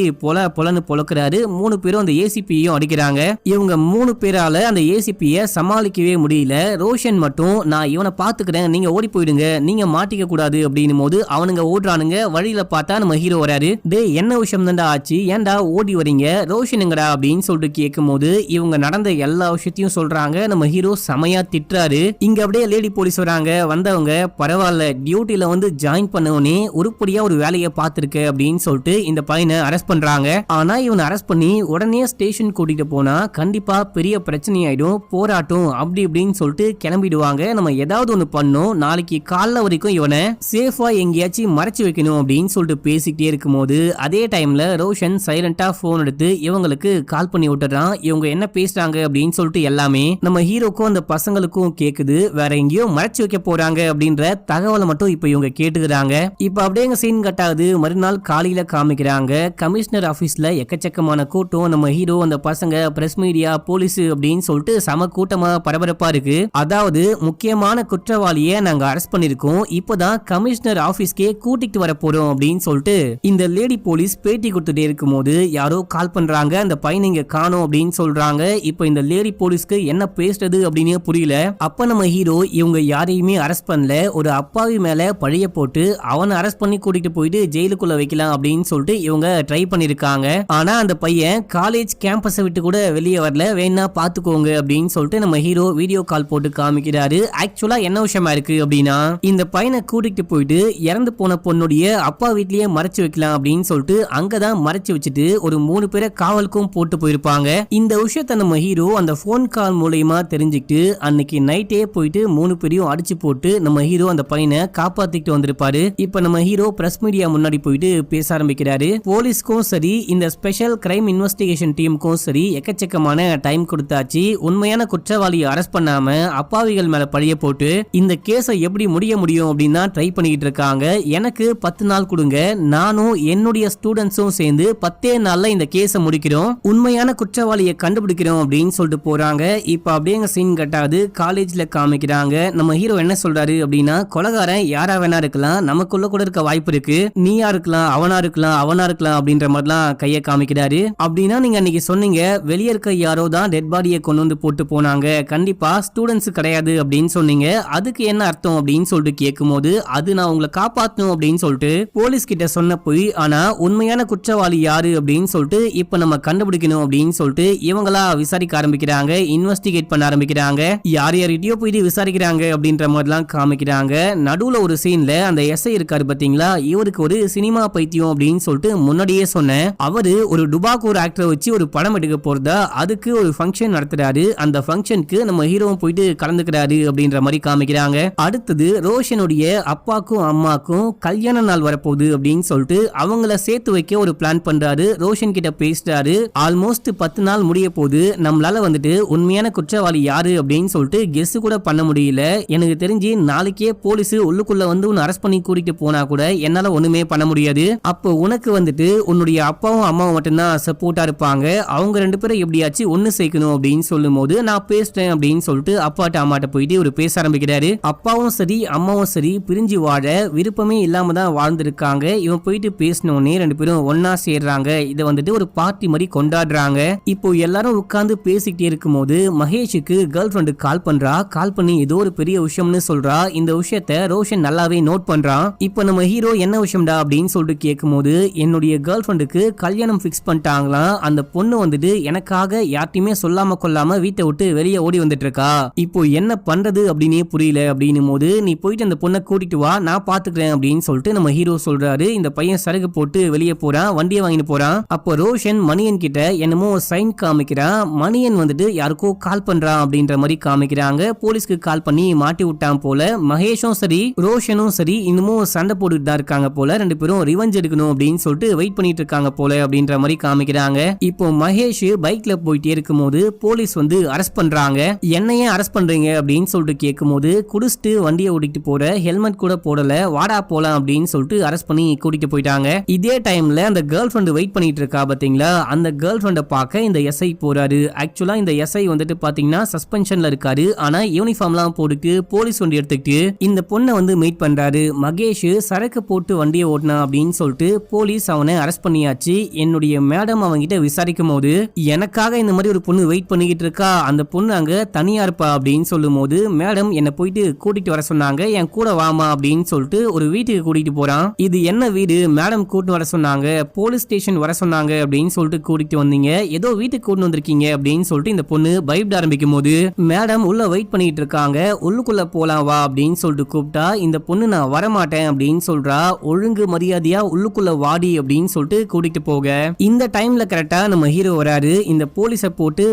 பொலன்னு பொழக்கிறாரு. 3 பேரும் அந்த ஏசிபியையும் அடிக்கிறாங்க. இவங்க 3 பேரால அந்த ஏசிபியை சமாளிக்கவே முடியல. ரோஷன் மட்டும் நான் இவனை பாத்துக்கிறேன், நீங்க ஓடி போயிடுங்க, நீங்க மாட்டிக்க கூடாது அப்படின்னும் போது அவனுங்க ஓடுறானுங்க. வழியில பார்த்தா நம்ம ஹீரோ வராரு. டே என்ன விஷயம் தான்டா ஆச்சு, ஏன்டா ஓடி வரீங்க, ரோஷனுங்கடா அப்படின்னு சொல்லிட்டு கேட்கும் போது இவங்க நடந்த எல்லா விஷயத்தையும் சொல்றாங்க. நம்ம ஹீரோ செமையா திட்டுறாரு. இங்க அப்படியே லேடி போலீஸ் வராங்க. வந்தவங்க பரவாயில்ல, டியூட்டில வந்து ஜாயின் பண்ணவனே உருப்படியா ஒரு வேலையை பார்த்திருக்க அப்படின்னு சொல்லிட்டு இந்த பையனை அரெஸ்ட் பண்றாங்க. ஆனா இவனை அரெஸ்ட் பண்ணி உடனே ஸ்டேஷன் கூட்டிட்டு போனா கண்டிப்பா பெரிய பிரச்சனை ஆயிடும், போராட்டம் அப்படி இப்படின்னு சொல்லிட்டு கிளம்பிடுவாங்க. நம்ம ஏதாவது ஒண்ணு பண்ணோம், நாளைக்கு காலைல வரைக்கும் இவனை சேஃபா எங்கேயாச்சும் மறைச்சு வைக்கணும் அப்படின்னு சொல்லிட்டு பேசிக்கிட்டே இருக்கும் போது அதே டைம்ல ரோஷன் சைலண்டா போன் எடுத்து இவங்களுக்கு கால் பண்ணி விட்டுறான். இவங்க என்ன பேசுறாங்க அப்படின்னு சொல்லிட்டு எல்லாமே நம்ம ஹீரோக்கும் அந்த பசங்களுக்கும் கேக்குது. வேற எங்கேயோ மறைச்சு வைக்க போறாங்க அப்படின்ற தகவலை மட்டும் இப்ப இவங்க கேட்டுக்கிறாங்க. இப்ப அப்படியே சீன் கட் ஆகுது. மறுநாள் காலையில காமிக்கிறாங்க. கமிஷனர் ஆபீஸ்ல எக்கச்சக்கமான கூட்டம். நம்ம ஹீரோ, அந்த பசங்க, பிரஸ் மீடியா, போலீஸ் அப்படின்னு சொல்லிட்டு சம கூட்டமா பரபரப்பா இருக்கு. அதாவது முக்கியமான குற்றவாளியை நாங்க அரெஸ்ட் பண்ணிருக்கோம், இப்பதான் கமிஷனர் ஆபீஸ்க்கே கூட்டிட்டு வர போறோம் அப்படின்னு சொல்லிட்டு இந்த லேடி போலீஸ் பேட்டி கொடுத்துட்டே இருக்கும் போது யாரோ கால் பண்றாங்க. அந்த பையனை இங்க காணோம் அப்படின்னு சொல்றாங்க. இப்ப இந்த லேடி போலீஸ்க்கு என்ன பேசுறது அப்படின்னு புரியல. அப்ப நம்ம ஹீரோ இவங்க யாரையுமே அரெஸ்ட் பண்ணல, ஒரு அப்பாவி மேல பழிய போட்டு அவனை அரெஸ்ட் பண்ணி கூட்டிட்டு போயிட்டு ஜெயிலுக்குள்ள வைக்கலாம் அப்படின்னு சொல்லிட்டு இவங்க ட்ரை பண்ணிருக்காங்க. ஆனா அந்த பையன் காலேஜ் கேம்பஸை விட்டு கூட வெளியே வரல, வேணா பாத்துக்கோங்க அப்படின்னு சொல்லிட்டு நம்ம ஹீரோ வீடியோ கால் போட்டு காமிக்கிறாரு. ஆக்சுவலா என்ன விஷயமா இருக்கு அப்படின்னா, இந்த பையனை கூட்டிட்டு போயிட்டு இறந்து போன பொண்ணுடைய அப்பா வீட்லயே மறைச்சு வைக்கலாம் அப்படின்னு சொல்லிட்டு அங்கதான் மறைச்சு வச்சுட்டு ஒரு 3 பேரை காவலுக்கும் போட்டு போயிருப்பாங்க. இந்த விஷயத்த நம்ம ஹீரோ அந்த போன் கால் மூலமா தெரிஞ்சுக்கிட்டு அன்னைக்கு நைட்டே போயிட்டு 3 பேரையும் அடிச்சு போட்டு நம்ம ஹீரோ அந்த பையனை காப்பாத்திட்டு வந்திருப்பாரு. இப்ப நம்ம ஹீரோ பிரஸ் மீடியா முன்னாடி போயிட்டு பேச ஆரம்பிக்கிறாரு. போலீஸ்க்கும் சரி, இந்த ஸ்பெஷல் கிரைம் இன்வெஸ்டிகேஷன் டீமுக்கும் சரி எக்கச்சக்கமான டைம் கொடுத்தாச்சு. உண்மையான குற்றவாளியை அரெஸ்ட் பண்ணாம அப்பாவிகள் மேல பழிய போட்டு இந்த கேஸை எப்படி முடிய முடியும் அப்படின்னு தான் ட்ரை பண்ணிட்டு இருக்காங்க. எனக்கு 10 நாள் கொடுங்க, நானும் என்னுடைய ஸ்டூடெண்ட்ஸும் சேர்ந்து 10 நாள்ல இந்த கேஸை முடிக்கிறோம், உண்மையான குற்றவாளியை கண்டுபிடிக்கிறோம் அப்படின்னு சொல்லிட்டு போறாங்க. இப்ப அப்படியே சீன் கட்டாது. காலேஜ்ல காமிக்கிறாங்க. நம்ம ஹீரோ என்ன சொல்றாரு அப்படின்னா, கொலைகாரன் யாரா வேணா இருக்கலாம், நமக்குள்ள கூட இருக்க வாய்ப்பு இருக்கு, நீயா இருக்கலாம், அவனா இருக்கலாம், அவனா இருக்கலாம் அப்படின்ற மாதிரிலாம் கைய காமிக்கிறாரு. அப்படின்னா நீங்க அன்னைக்கு சொன்னீங்க வெளியே இருக்க யாரோ தான் டெட் பாடியை கொண்டு வந்து போட்டு போனாங்க, கண்டிப்பா ஸ்டூடெண்ட்ஸ் கிடையாது அப்படின்னு சொன்னீங்க, அதுக்கு என்ன அர்த்தம் அப்படின்னு சொல்லிட்டு கேட்கும்போது, அது நான் உங்களை காப்பாத்தணும் அப்படின்னு சொல்லிட்டு போலீஸ் கிட்ட சொன்ன போய், ஆனா உண்மையான குற்றவாளி யாரு அப்படின்னு சொல்லிட்டு இப்ப நம்ம கண்டுபிடிக்கணும் அப்படின்னு சொல்லிட்டு இவங்களா விசாரிக்க ஆரம்பிக்கிறாங்க, இன்வெஸ்டிகேட் பண்ண ஆரம்பிக்கிறாங்க. யார் யார்கிட்டயோ போயிட்டு விசாரிக்கிறாங்க அப்படின்ற மாதிரிலாம் காமிக்கிறாங்க. நடுவுல ஒரு சீன்ல அந்த எஸ்ஐ இருக்காரு பாத்தீங்களா, இவருக்கு ஒரு சினிமா பைத்தியம் அப்படின்னு சொல்லிட்டு முன்னாடியே சொன்னேன். அவரு ஒரு டுபாக்கூர் ஆக்டரை வச்சு ஒரு படம் எடுக்க போறதா, அதுக்கு ஒரு ஃபங்க்ஷன் நடத்துறாரு. அந்த ஃபங்க்ஷனுக்கு நம்ம ஹீரோவும் போயிட்டு கலந்துக்கிறாரு அப்படின்ற மாதிரி காமிக்கிறாங்க. அடுத்தது ரோஷனுடைய அப்பாக்கும் அம்மாக்கும் கல்யாண நாள் வரப்போகுது அப்படின்னு சொல்லிட்டு அவங்கள சேர்த்து வைக்க ஒரு பிளான் பண்றாரு. ரோஷன் கிட்ட பேசுறாரு. ஆல்மோஸ்ட் 10 நாள் முடிய போது, நம்மளால வந்துட்டு உண்மையான குற்றவாளி யாரு அப்படின்னு சொல்லிட்டு கெஸ் கூட பண்ண முடியல. எனக்கு தெரிஞ்சு நாளைக்கே போலீஸ் உள்ளுக்குள்ள வந்து உன்னை அரெஸ்ட் பண்ணி கூட்டிட்டு போனா கூட என்னால ஒண்ணுமே பண்ண முடியாது. அப்போ உனக்கு வந்துட்டு உன்னுடைய அப்பாவும் அம்மாவும் மட்டும்தான் சப்போர்ட்டா இருப்பாங்க, அவங்க 2 பேரும் எப்படியாச்சும் ஒண்ணு சேர்க்கணும் அப்படின்னு சொல்லும் போது நான் பேசுறேன் அப்படின்னு சொல்லிட்டு அப்பாட்ட அம்மாட்ட போயிட்டு ஒரு பேச ஆரம்பிக்கிறாரு. அப்பாவும் சரி அம்மாவும் சரி பிரிஞ்சு வாழ விருப்பமே இல்லாம தான் வாழ்ந்திருக்காங்க. இவன் போயிட்டு பேசினோடனே 2 பேரும் ஒன்னா சேர்றாங்க. இதை வந்துட்டு ஒரு பார்ட்டி மாதிரி கொண்டாடுறாங்க. இப்போ எல்லாரும் உட்கார்ந்து பேசிக்கிட்டே இருக்கும் போது மகேஷுக்கு கேர்ள் ஃப்ரெண்டு கால் பண்றா. கால் பண்ணி ஏதோ ஒரு பெரிய விஷயம்னு சொல்றா. இந்த விஷயத்த ரோஷன் நல்லாவே நோட் பண்றான். இப்போ நம்ம ஹீரோ என்ன விஷயம்டா அப்படின்னு சொல்லிட்டு கேட்கும் போது, என்னுடைய கேர்ள் ஃப்ரெண்டுக்கு கல்யாணம் பிக்ஸ் பண்ணிட்டாங்களாம், அந்த பொண்ணு வந்துட்டு எனக்காக யார்ட்டையுமே சொல்லாம கொள்ளாம வீட்டை விட்டு வெளியே ஓடி வந்துட்டு இருக்கா, இப்போ என்ன பண்றது அப்படின்னே புரியல அப்படின்னும் போது, நீ போயிட்டு அந்த பொண்ணை கூட்டிட்டு வா, நான் பாத்துக்கிறேன் அப்படின்னு சொல்லிட்டு நம்ம ஹீரோ சொல்றாரு. இந்த பையன் சரகு போட்டு வெளியே போறான், வண்டியை வாங்கிட்டு போறான். அப்போ ரோஷன் மணியன் கிட்ட என்னமோ சைன் காமிக்கிறான். மணியன் வந்துட்டு யாருக்கோ கால் பண்றான் அப்படின்ற மாதிரி காமிக்கிறாங்க. போலீஸ்க்கு கால் பண்ணி மாட்டி விட்டான் போல. மகேஷும் சரி ரோஷனும் சரி இன்னமும் சண்டை போட்டுட்டு தான் இருக்காங்க போல. 2 பேரும் ரிவெஞ்ச் எடுக்கணும் அப்படின்னு சொல்லிட்டு வெயிட் பண்ணிட்டு இருக்காங்க போல அப்படின்ற மாதிரி காமிக்கிறாங்க. இப்போ மகேஷ் பைக்ல போயிட்டே இருக்கும் போது போலீஸ் வந்து அரெஸ்ட் பண்றாங்க. என்னையே அரெஸ்ட் பண்றீங்க அப்படின்னு சொல்லிட்டு கேட்கும் போது, குடிச்சிட்டு வண்டியை ஓட்டிட்டு போற, ஹெல்மெட் கூட போடல, வாடா போலாம் அப்படின்னு சொல்லிட்டு அரெஸ்ட் பண்ணி கூட்டிட்டு போயிட்டாங்க. இதே டைம்ல அந்த கேர்ள் ஃப்ரெண்ட் வெயிட் பண்ணிட்டு இருக்கா பாத்தீங்களா, அந்த கேர்ள் ஃப்ரெண்டை பார்க்க இந்த எஸ்ஐ போறாரு. ஆக்சுவலா இந்த எஸ்ஐ வந்துட்டு பாத்தீங்கன்னா சஸ்பென்ஷன்ல இருக்காரு. ஆனா யூனிஃபார்ம்லாம் போட்டுட்டு போலீஸ் வண்டி எடுத்துக்கிட்டு இந்த பொண்ணை வந்து மீட் பண்றாரு. மகேஷ் சரக்கு போட்டு வண்டியை ஓட்டினா அப்படின்னு சொல்லிட்டு போலீஸ் அவனை அரெஸ்ட் பண்ணியாச்சு. என்னுடைய மேடம் அவங்கிட்ட விசாரிக்கும் போது, எனக்காக இந்த மாதிரி ஒரு பொண்ணு வெயிட் பண்ணிக்கிட்டு இருக்கா, அந்த பொண்ணு அங்க தனியா இருப்பா அப்படின்னு சொல்லும் போது, மேடம் என்ன போயிட்டு கூட்டிட்டு வர சொன்னாங்க, என் கூட வாமா அப்படின்னு சொல்லிட்டு ஒரு வீட்டுக்கு கூட்டிட்டு போறான். இது என்ன வீடு, மேடம் கூட்டு வர சொன்னாங்க, போலீஸ் ஸ்டேஷன் வர சொன்னாங்க அப்படின்னு சொல்லிட்டு கூட்டிட்டு வந்தீங்க, ஏதோ வீட்டுக்கு கூட்டு வந்திருக்கீங்க அப்படின்னு சொல்லிட்டு இந்த பொண்ணு பயப்பட ஆரம்பிக்கும் போது, மேடம் உள்ள வெயிட் பண்ணிட்டு இருக்காங்க, உள்ளுக்குள்ள போலாம் வா அப்படின்னு சொல்லிட்டு கூப்பிட்டா இந்த பொண்ணு நான் வரமாட்டேன் அப்படின்னு சொல்றா. ஒழுங்கு மரியாதையா உள்ளுக்குள்ள வாடி அப்படின்னு சொல்லிட்டு கூட்டிட்டு போக, இந்த டைம்ல கரெக்டா நம்ம ஹீரோ வராரு. இந்த போலீஸை போட்டு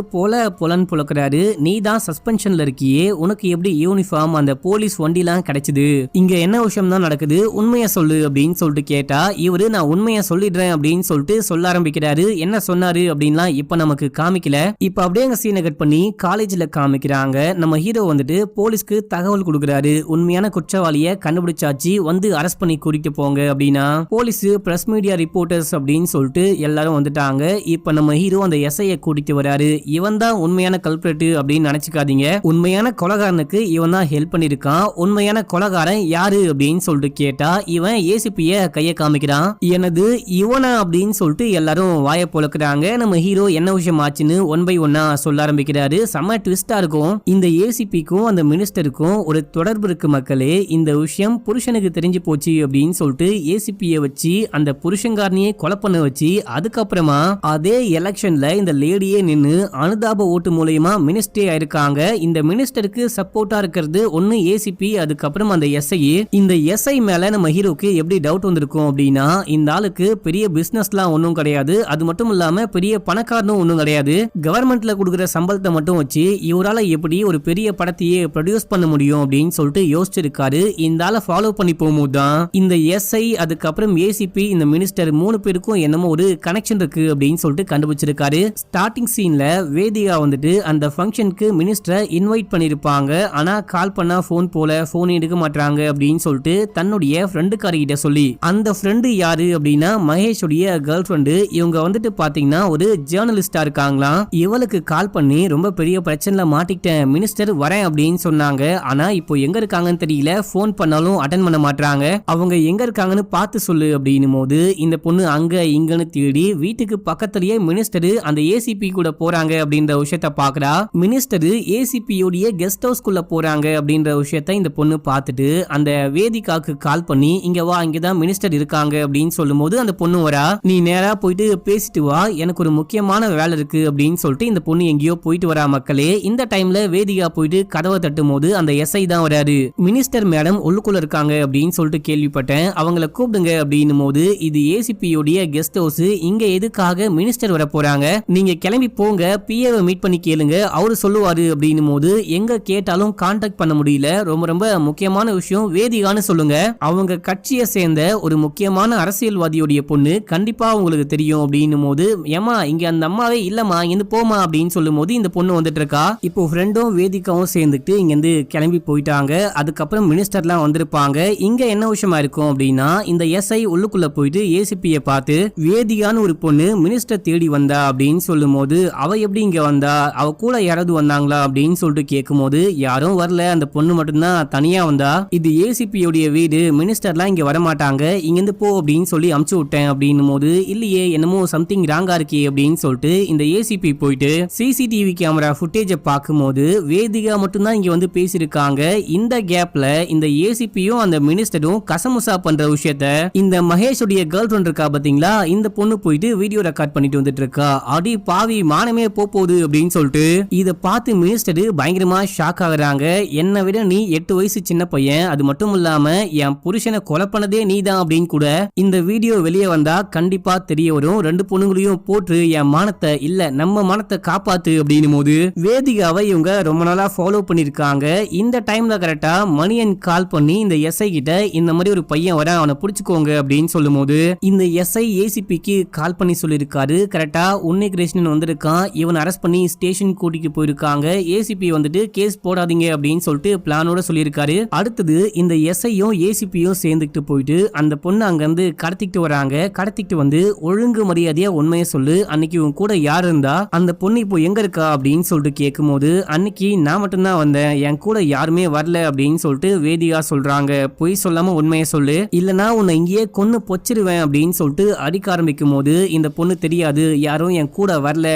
பொலன் புலக்கிறாரு. நீ தான் சஸ்பென்ஷன்ல இருக்கியே, உனக்கு எப்படி யூனிஃபார்ம் அந்த போலீஸ் வண்டிலாம் கிடைச்சது, இங்க என்ன விஷயம் தான் நடக்குது, உண்மையா சொல்லு அப்படின்னு சொல்லிட்டு கேட்டா, இவரு நான் உண்மையா சொல்லிடுறேன் அப்படின்னு சொல்லிட்டு சொல்ல ஆரம்பிக்கிறாரு. என்ன சொன்னாரு அப்படின்லாம் இப்ப நமக்கு காமிக்கல. இப்ப அப்படியே அங்க சீனை கட் பண்ணி காலேஜ்ல காமிக்கிறாங்க. நம்ம ஹீரோ வந்துட்டு போலீஸ்க்கு தகவல் கொடுக்குறாரு, உண்மையான குற்றவாளியை கண்டுபிடிச்சாச்சு, வந்து அரெஸ்ட் பண்ணி கூட்டிட்டு போங்க அப்படின்னா போலீஸ், பிரஸ் மீடியா ரிப்போர்ட்டர்ஸ் அப்படின்னு சொல்லிட்டு எல்லாரும் வந்துட்டாங்க. இப்ப நம்ம ஹீரோ அந்த எஸ்ஐய கூட்டிட்டு வராரு. இவன் தான் உண்மையான கல்பிரேட் அப்படின்னு நினைச்சுக்காதீங்க. உண்மையான கொலைகாரனுக்கு இவன் தான் ஹெல்ப் பண்ணிருக்கான். உண்மையான கொலைகாரன் யாரு அப்படின்னு சொல்லிட்டு கேட்டா இவன் ஏசிபிய கைய காமிக்கிறான். எனது இவனா அப்படின்னு சொல்லிட்டு எல்லாரும் வாய பொளக்குறாங்க. நம்ம ஹீரோ என்ன விஷயம் ஆச்சுன்னு ஒன் பை ஒன்னா சொல்ல ஆரம்பிக்கிறாரு. செம்ம ட்விஸ்டா இருக்கும். இந்த ஏசிபிக்கும் அந்த மினிஸ்டருக்கும் ஒரு தொடர்பு இருக்கு மக்களே. இந்த விஷயம் புருஷனுக்கு தெரிஞ்சு போச்சு அப்படின்னு சொல்லிட்டு ஏசிபிய வச்சு அந்த புருஷங்காரனையே கொலை பண்ண வச்சு அதுக்கப்புறமா அதே எலெக்ஷன்ல இந்த லேடியே நின்னு அனுதாப ஓட்டு மூலமா மினிஸ்டரே ஆயிருக்காங்க. இந்த மினிஸ்டருக்கு சப்போர்ட்டா இருக்கிறது ஒன்னு ஏசிபி, அதுக்கப்புறம் அந்த எஸ்ஐ. இந்த எஸ்ஐ மேல நம்ம ஹீரோக்கு எப்படி டவுட் வந்திருக்கும் அப்படின்னா, இந்த ஆளுக்கு பெரிய பிசினஸ்லாம் ஒன்னும் கிடையாது, அது மட்டும் இல்லாம பெரிய பணக்காரனும் ஒன்னும் கிடையாது. கவர்மெண்ட்ல கொடுக்குற சம்பளத்தை மட்டும் வச்சு இவரால எப்படி ஒரு பெரிய படத்தையே ப்ரொடியூஸ் பண்ண முடியும் அப்படின்னு சொல்லிட்டு யோசிச்சிருக்காரு. இந்த ஆளை ஃபாலோ பண்ணி போகும்போது தான் இந்த எஸ்ஐ அதுக்கப்புறம் ஏசிபி இந்த மினிஸ்டர் 3 பேருக்கும் என்னமோ ஒரு கனெக்ஷன் இருக்கு அப்படின்னு சொல்லிட்டு கண்டுபிடிச்சிருக்காரு. ஸ்டார்டிங் சீன்ல வேதிகா வந்துட்டு அந்த ஃபங்க்ஷனுக்கு மினிஸ்டரை இன்வைட் பண்ணிருப்பாங்க. ஆனா கால் பண்ணா போன் போல, போன் எடுக்க மாட்டாங்க அப்படின்னு சொல்லிட்டு தன்னுடைய ஃப்ரெண்டுக்காரிட்ட சொல்லி, அந்த ஃப்ரெண்டு யாரு அப்படின்னா மகேஷுடைய கேர்ள் ஃப்ரெண்டு. இவங்க வந்துட்டு பாத்தீங்கன்னா ஒரு ஜேர்னலிஸ்டா இருக்காங்களாம். இவளுக்கு கால் பண்ணி ரொம்ப பெரிய பிரச்சனைல மாட்டிக்கிட்டேன், மினிஸ்டர் வரேன் அப்படின்னு சொன்னாங்க. ஆனா இப்போ எங்க இருக்காங்கன்னு தெரியல, போன் பண்ணாலும் அட்டன் பண்ண மாட்டாங்க. அவங்க எங்க இருக்காங்கன்னு பார்த்து சொல்லு அப்படின்னும் போது இந்த பொண்ணு அங்க இங்கன்னு தேடி வீட்டுக்கு பக்கத்துலயே மினிஸ்டர் அந்த ஏசிபி கூட போறாங்க அப்படின்ற விஷயத்த பாக்குறா. மினிஸ்டர் ஏசிபியோடைய கெஸ்ட் ஹவுஸ் குள்ள போறாங்க அப்படின்ற விஷயத்த இந்த பொண்ணு பார்த்துட்டு அந்த வேதிகாக்கு கால் பண்ணி இங்க வா, இங்கதான் மினிஸ்டர் இருக்காங்க அப்படின்னு சொல்லும் போது அந்த பொண்ணு வரா. நீ நேரா போயிட்டு பேசிட்டு வா, எனக்கு ஒரு முக்கியமான வேலை இருக்கு அப்படின்னு சொல்லிட்டு இந்த பொண்ணு எங்கேயோ போயிட்டு வரா மக்களே. இந்த டைம்ல வேதிகா போயிட்டு கதவை தட்டும் போது அந்த எஸ்ஐ தான் வராரு. மினிஸ்டர் மேடம் உள்ளுக்குள்ள இருக்காங்க அப்படின்னு சொல்லிட்டு கேள்விப்பட்டேன், அவங்கள கூப்பிடுங்க அப்படின்னும் போது இது ஏசிபியோடைய கெஸ்ட் ஹவுஸ், இங்க எதுக்காக மினிஸ்டர் வர போறாங்க, நீங்க கிளம்பி போங்க, பிஏவை மீட் பண்ணி கேளுங்க, அவரு சொல்லுவாரு அப்படின்னும் போது எங்க கேட்டாலும் கான்டாக்ட் பண்ண முடியல. ரொம்ப ரொம்ப முக்கியமான விஷயம் வேதிகான்னு சொல்லுங்க, அவங்க கட்சியை சேர்ந்த ஒரு முக்கியமான அரசியல்வாதியோடைய பொண்ணு, கண்டிப்பா உங்களுக்கு தெரியும் அப்படின்னும் போது ஏமா இங்க அந்த அம்மாவே இல்லமா, இங்க போமா அப்படின்னு சொல்லும் போது இந்த பொண்ணு வந்துட்டு இருக்கா. இப்போ ஃப்ரெண்டும் வேதிகாவும் சேர்ந்துட்டு இங்க இருந்து கிளம்பி போயிட்டாங்க. அதுக்கப்புறம் மினிஸ்டர்லாம் வந்திருப்பாங்க. இங்க என்ன விஷயமா இருக்கும் அப்படின்னா, இந்த எஸ்ஐ உள்ளுக்குள்ள போயிட்டு ஏசிபிய பார்த்து வேதிகான்னு ஒரு பொண்ணு மினிஸ்டர் தேடி வந்தா அப்படின்னு சொல்லும் போது அவ எப்படி இங்க வந்தா, அவ கூட யாராவது வந்தாங்களா அப்படின்னு சொல்லிட்டு கேட்கும் போது யாரும் வரல, அந்த பொண்ணு மட்டும்தான் தனியா வந்தா, இது ஏசிபியோடைய வீடு, மினிஸ்டர்லாம் இங்க வரமாட்டாங்க, இங்கிருந்து போ அப்படின்னு சொல்லி அமுச்சு விட்டேன் அப்படின்னும் போது இல்லையே என்னமோ சம்திங் ராங்கா இருக்கே அப்படின்னு சொல்லிட்டு இந்த ஏசிபி போயிட்டு சிசிடிவி கேமரா ஃபுட்டேஜை பார்க்கும்போது வேதிகா மட்டும்தான் இங்க வந்து பேசியிருக்காங்க. இந்த கேப்ல இந்த ஏசிபியும் அந்த மினிஸ்டரும் கசமுசா பண்ற விஷயத்த இந்த மகேஷுடைய கேர்ள் ஃப்ரெண்ட் இருக்கா பாத்தீங்களா, இந்த பொண்ணு போயிட்டு வீடியோ ரெக்கார்ட் பண்ணிட்டு வந்துட்டு இருக்கா. அடி பாவி மானமே போகுது அப்படின்னு சொல்லிட்டு இத பார்த்து மினிஸ்டர் பயங்கரமா ஷாக் ஆகுறாங்க. என்னை விட நீ 8 வயசு சின்ன பையன், அது மட்டும் இல்லாம என் புருஷனை கொலை பண்ணதே நீதான் அப்படின்னு கூட இந்த வீடியோ வெளியே வந்தா கண்டிப்பா தெரிய வரும். 2 பொண்ணுங்களையும் போட்டு என் மானத்தை இல்ல நம்ம மானத்தை காப்பாத்து அப்படின்னும் போது வேதிகாவை இவங்க ரொம்ப நாளா ஃபாலோ பண்ணிருக்காங்க. இந்த டைம்ல கரெக்டா மணியன் கால் பண்ணி இந்த எஸ்ஐ கிட்ட இந்த மாதிரி ஒரு பையன் வர, அவனை புடிச்சுக்கோங்க அப்படின்னு சொல்லும் போது இந்த எஸ்ஐ ஏசிபிக்கு கால் பண்ணி சொல்லிருக்காரு. கரெக்டா உன்னிகிரேஷன் வந்திருக்கான், இவன் அரெஸ்ட் பண்ணி ஸ்டேஷன் கூட்டிட்டு போயிருக்காங்க. ஏசிபி வந்துட்டு கேஸ் போடாதீங்க அப்படின்னு சொல்லிட்டு பிளானோட சொல்லியிருக்காரு. அடுத்தது இந்த எஸ்ஐயும் ஏசிபியும் சேர்ந்துட்டு போயிட்டு அந்த பொண்ணு அங்க இருந்து கடத்திட்டு வராங்க. கடத்திட்டு வந்து ஒழுங்கு மரியாதையா உண்மையை சொல்லு, அன்னைக்கு உன் கூட யார் இருந்தா, அந்த பொண்ணு இப்போ எங்க இருக்கா அப்படின்னு சொல்லிட்டு கேட்கும் போது அன்னைக்கு நான் மட்டும்தான் வந்தேன், என் கூட யாருமே வரல அப்படின்னு சொல்லிட்டு வேதிகா சொல்றாங்க. பொய் சொல்லாம உண்மையை சொல்லு, இல்லனா உன்னை இங்கேயே கொன்னு பொச்சிருவேன் அப்படின்னு சொல்லிட்டு அடிக்க ஆரம்பிக்கும் போது இந்த பொண்ணு தெரியாது, யாரும் என் கூட வரல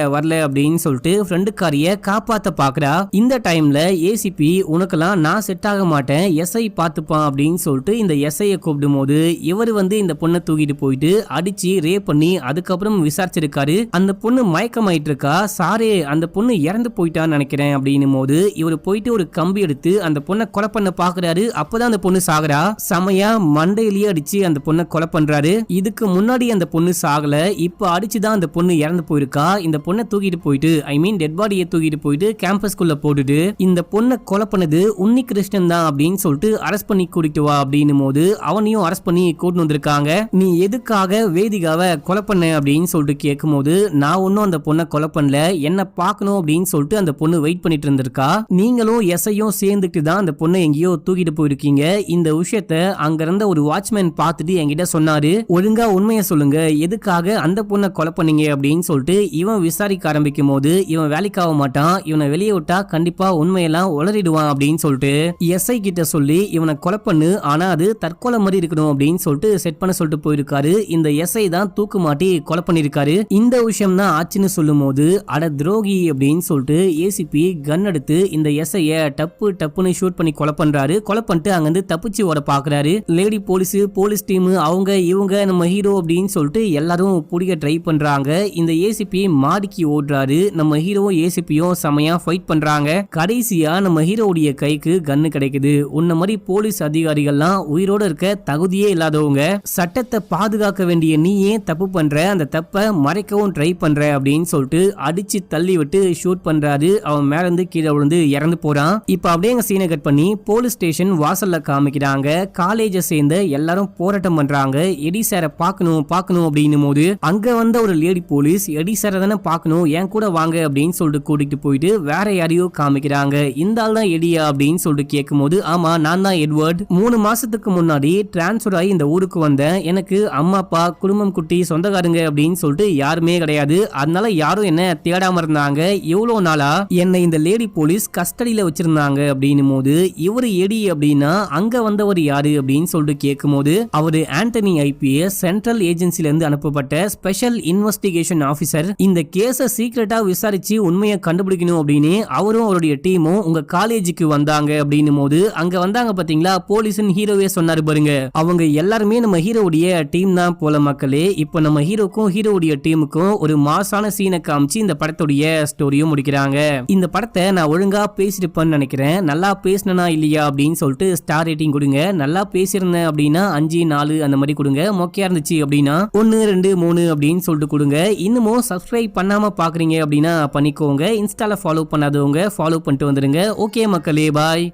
அப்படின்னு சொல்லிட்டு ஃப்ரெண்டுக்காரிய காப்பாத்த பாக்குறா. இந்த டைம்ல ஏசிபி உனக்கெல்லாம் நான் செட் ஆக மாட்டேன், எஸ்ஐ பாத்துப்பான் அப்படின்னு சொல்லிட்டு இந்த எஸ்ஐய கூப்பிடும் போது இவர் வந்து இந்த பொண்ணை தூக்கிட்டு போயிட்டு அடிச்சு ரேப் பண்ணி அதுக்கப்புறம் விசாரிச்சிருக்காரு. அந்த பொண்ணு மயக்கமாயிட்டு இருக்கா. சாரே அந்த பொண்ணு இறந்து போயிட்டான்னு நினைக்கிறேன் அப்படின்னும் போது இவர் போயிட்டு ஒரு கம்பி எடுத்து அந்த பொண்ணை கொலை பண்ண பாக்குறாரு. அப்பதான் அந்த பொண்ணு சாகுறா. செமையா மண்டையிலேயே அடிச்சு அந்த பொண்ணை கொலை பண்றாரு. இதுக்கு முன்னாடி அந்த பொண்ணு சாகல, இப்ப அடிச்சுதான் அந்த பொண்ணு இறந்து போயிருக்கா. இந்த பொண்ணை தூக்கிட்டு போயிட்டு டெட் பாடியை தூக்கிட்டு போயிட்டு கேம்பஸ்குள்ள போட்டுட்டு இந்த பொண்ணை கொலை பண்ணது உன்னி கிருஷ்ணன் தான் அப்படின்னு சொல்லிட்டு அரெஸ்ட் பண்ணி கூட்டிட்டு வா அப்படின்னும் போது அவனையும் அரெஸ்ட் பண்ணி கூட்டு வந்திருக்காங்க. நீ எதுக்காக வேதிகாவை கொலை பண்ண அப்படின்னு சொல்லிட்டு கேட்கும் போது நான் ஒன்னும் அந்த பொண்ணை கொலை பண்ணல, என்ன பார்க்கணும் அப்படின்னு சொல்லிட்டு அந்த பொண்ணு வெயிட் பண்ணிட்டு இருந்திருக்கா. நீங்களும் எஸ்ஐயும் சேர்ந்துட்டு தான் அந்த பொண்ணை எங்கேயோ தூக்கிட்டு போயிருக்கீங்க, இந்த விஷயத்த அங்க இருந்த ஒரு வாட்ச்மேன் பார்த்துட்டு என்கிட்ட சொன்னாரு. ஒழுங்கா உண்மையை சொல்லுங்க, எதுக்காக அந்த பொண்ணை கொலை பண்ணீங்க அப்படின்னு சொல்லிட்டு இவன் விசாரிக்க ஆரம்பிக்கும் போது இவன் வேலைக்காக மாட்டான், இவனை வெளியே விட்டா கண்டிப்பா உண்மையெல்லாம் உளறிடுவான் அப்படின்னு சொல்லிட்டு எஸ்ஐ கிட்ட சொல்லி இவனை கொலை பண்ணு, ஆனா அது தற்கொலை மாதிரி இருக்கணும் அப்படின்னு சொல்லிட்டு செட் பண்ண சொல்லிட்டு போயிருக்காரு. இந்த எஸ்ஐ தான் தூக்கு மாட்டி கொலை பண்ணிருக்காரு. இந்த விஷயம் தான் ஆச்சுன்னு சொல்லும் போது அட துரோகி அப்படின்னு சொல்லிட்டு ஏசிபி கன் எடுத்து இந்த எஸ்ஐய டப்பு டப்புன்னு ஷூட் பண்ணி கொலை பண்றாரு. கொலை பண்ணிட்டு அங்கிருந்து தப்பிச்சு ஓட பாக்குறாரு. லேடி போலீஸ் டீம் அவங்க இவங்க நம்ம ஹீரோ அப்படின்னு சொல்லிட்டு எல்லாரும் பிடிக்க ட்ரை பண்றாங்க. இந்த ஏசிபி மாடிக்கு ஓடுறாரு. நம்ம ஹீரோ ஏசிபியும் செமையா ஃபைட் பண்றாங்க. கடைசியா நம்ம ஹீரோவுடைய கைக்கு கன்னு கிடைக்குது. உன்ன மாதிரி போலீஸ் அதிகாரிகள்லாம் உயிரோட இருக்க தகுதியே இல்லாதவங்க, சட்டத்தை பாதுகாக்க வேண்டிய நீ ஏன் தப்பு பண்ற, அந்த தப்பை மறைக்கவும் ட்ரை பண்ற அப்படின்னு சொல்லிட்டு அடிச்சு தள்ளி விட்டு ஷூட் பண்றாரு. அவன் மேல இருந்து கீழே விழுந்து இறந்து போறான். இப்ப அப்படியே சீனை கட் பண்ணி போலீஸ் ஸ்டேஷன் வாசல்ல காமிக்கிறாங்க. காலேஜை சேர்ந்த எல்லாரும் போராட்டம் பண்றாங்க. எடி சாரை பார்க்கணும் அப்படின்னும் போது அங்க வந்த ஒரு லேடி போலீஸ் எடி சாரை தானே பார்க்கணும், என் கூட வாங்க அப்படின்னு சொல்லிட்டு கூட்டிட்டு போயிட்டு வேற யாரையோ காமிக்கிறாங்க. இந்த ஆள் தான் எடியா அப்படின்னு சொல்லிட்டு கேட்கும் போது ஆமா நான் தான் எட்வர்ட், 3 மாசத்துக்கு முன்னாடி டிரான்ஸ்பர் ஆகி இந்த ஊருக்கு வந்தேன். எனக்கு அம்மா அப்பா குடும்பம் குட்டி சொந்தக்காரங்க அப்படின்னு சொல்லிட்டு யாருமே கிடையாது. அதனால யாரும் என்ன தேடாம இருந்தாங்க. எவ்வளவு நாளா என்னை இந்த லேடி போலீஸ் கஸ்டடியில வச்சிருந்தாங்க அப்படின்னும் போது இவரு எடி அப்படின்னா அங்க வந்தவர் யாரு அப்படின்னு சொல்லிட்டு கேட்கும் போது அவரு ஆண்டனி ஐபிஎஸ், சென்ட்ரல் ஏஜென்சில இருந்து அனுப்பப்பட்ட ஸ்பெஷல் இன்வெஸ்டிகேஷன் ஆபீசர். இந்த கேஸை சீக்கிரட்டா விசாரிச்சு உண்மையை கண்டுபிடிக்கணும் அப்படின்னு அவரும் அவருடைய டீமும் உங்க காலேஜுக்கு வந்தாங்க அப்படின்னும் போது அங்க வந்தாங்க பாத்தீங்களா போலீஸ் ஹீரோவே சொன்னாரு பாருங்க, அவங்க எல்லாருமே நம்ம ஹீரோவுடைய டீம் தான் போல மக்களே. இப்ப நம்ம ஹீரோக்கும் ஹீரோவுடைய டீமுக்கும் ஒரு மாசான சீனை காமிச்சு இந்த படத்துடைய ஸ்டோரியும் முடிக்கிறாங்க. இந்த படத்தை நான் ஒழுங்கா பேசிருப்பேன்னு நினைக்கிறேன். நல்லா பேசினா இல்லையா அப்படின்னு சொல்லிட்டு ஸ்டார் ரேட்டிங் கொடுங்க. நல்லா பேசியிருந்தேன் அப்படின்னா 5, 4 அந்த மாதிரி கொடுங்க. மொக்கையா இருந்துச்சு அப்படின்னா 1, 2, 3 அப்படின்னு சொல்லிட்டு கொடுங்க. இன்னமும் சப்ஸ்கிரைப் பண்ணாம பாக்குறீங்க அப்படின்னா பண்ணிக்கோங்க. இன்ஸ்டால ஃபாலோ பண்ணாதவங்க ஃபாலோ பண்ணிட்டு வந்துருங்க. ஓகே மக்களே, பாய்.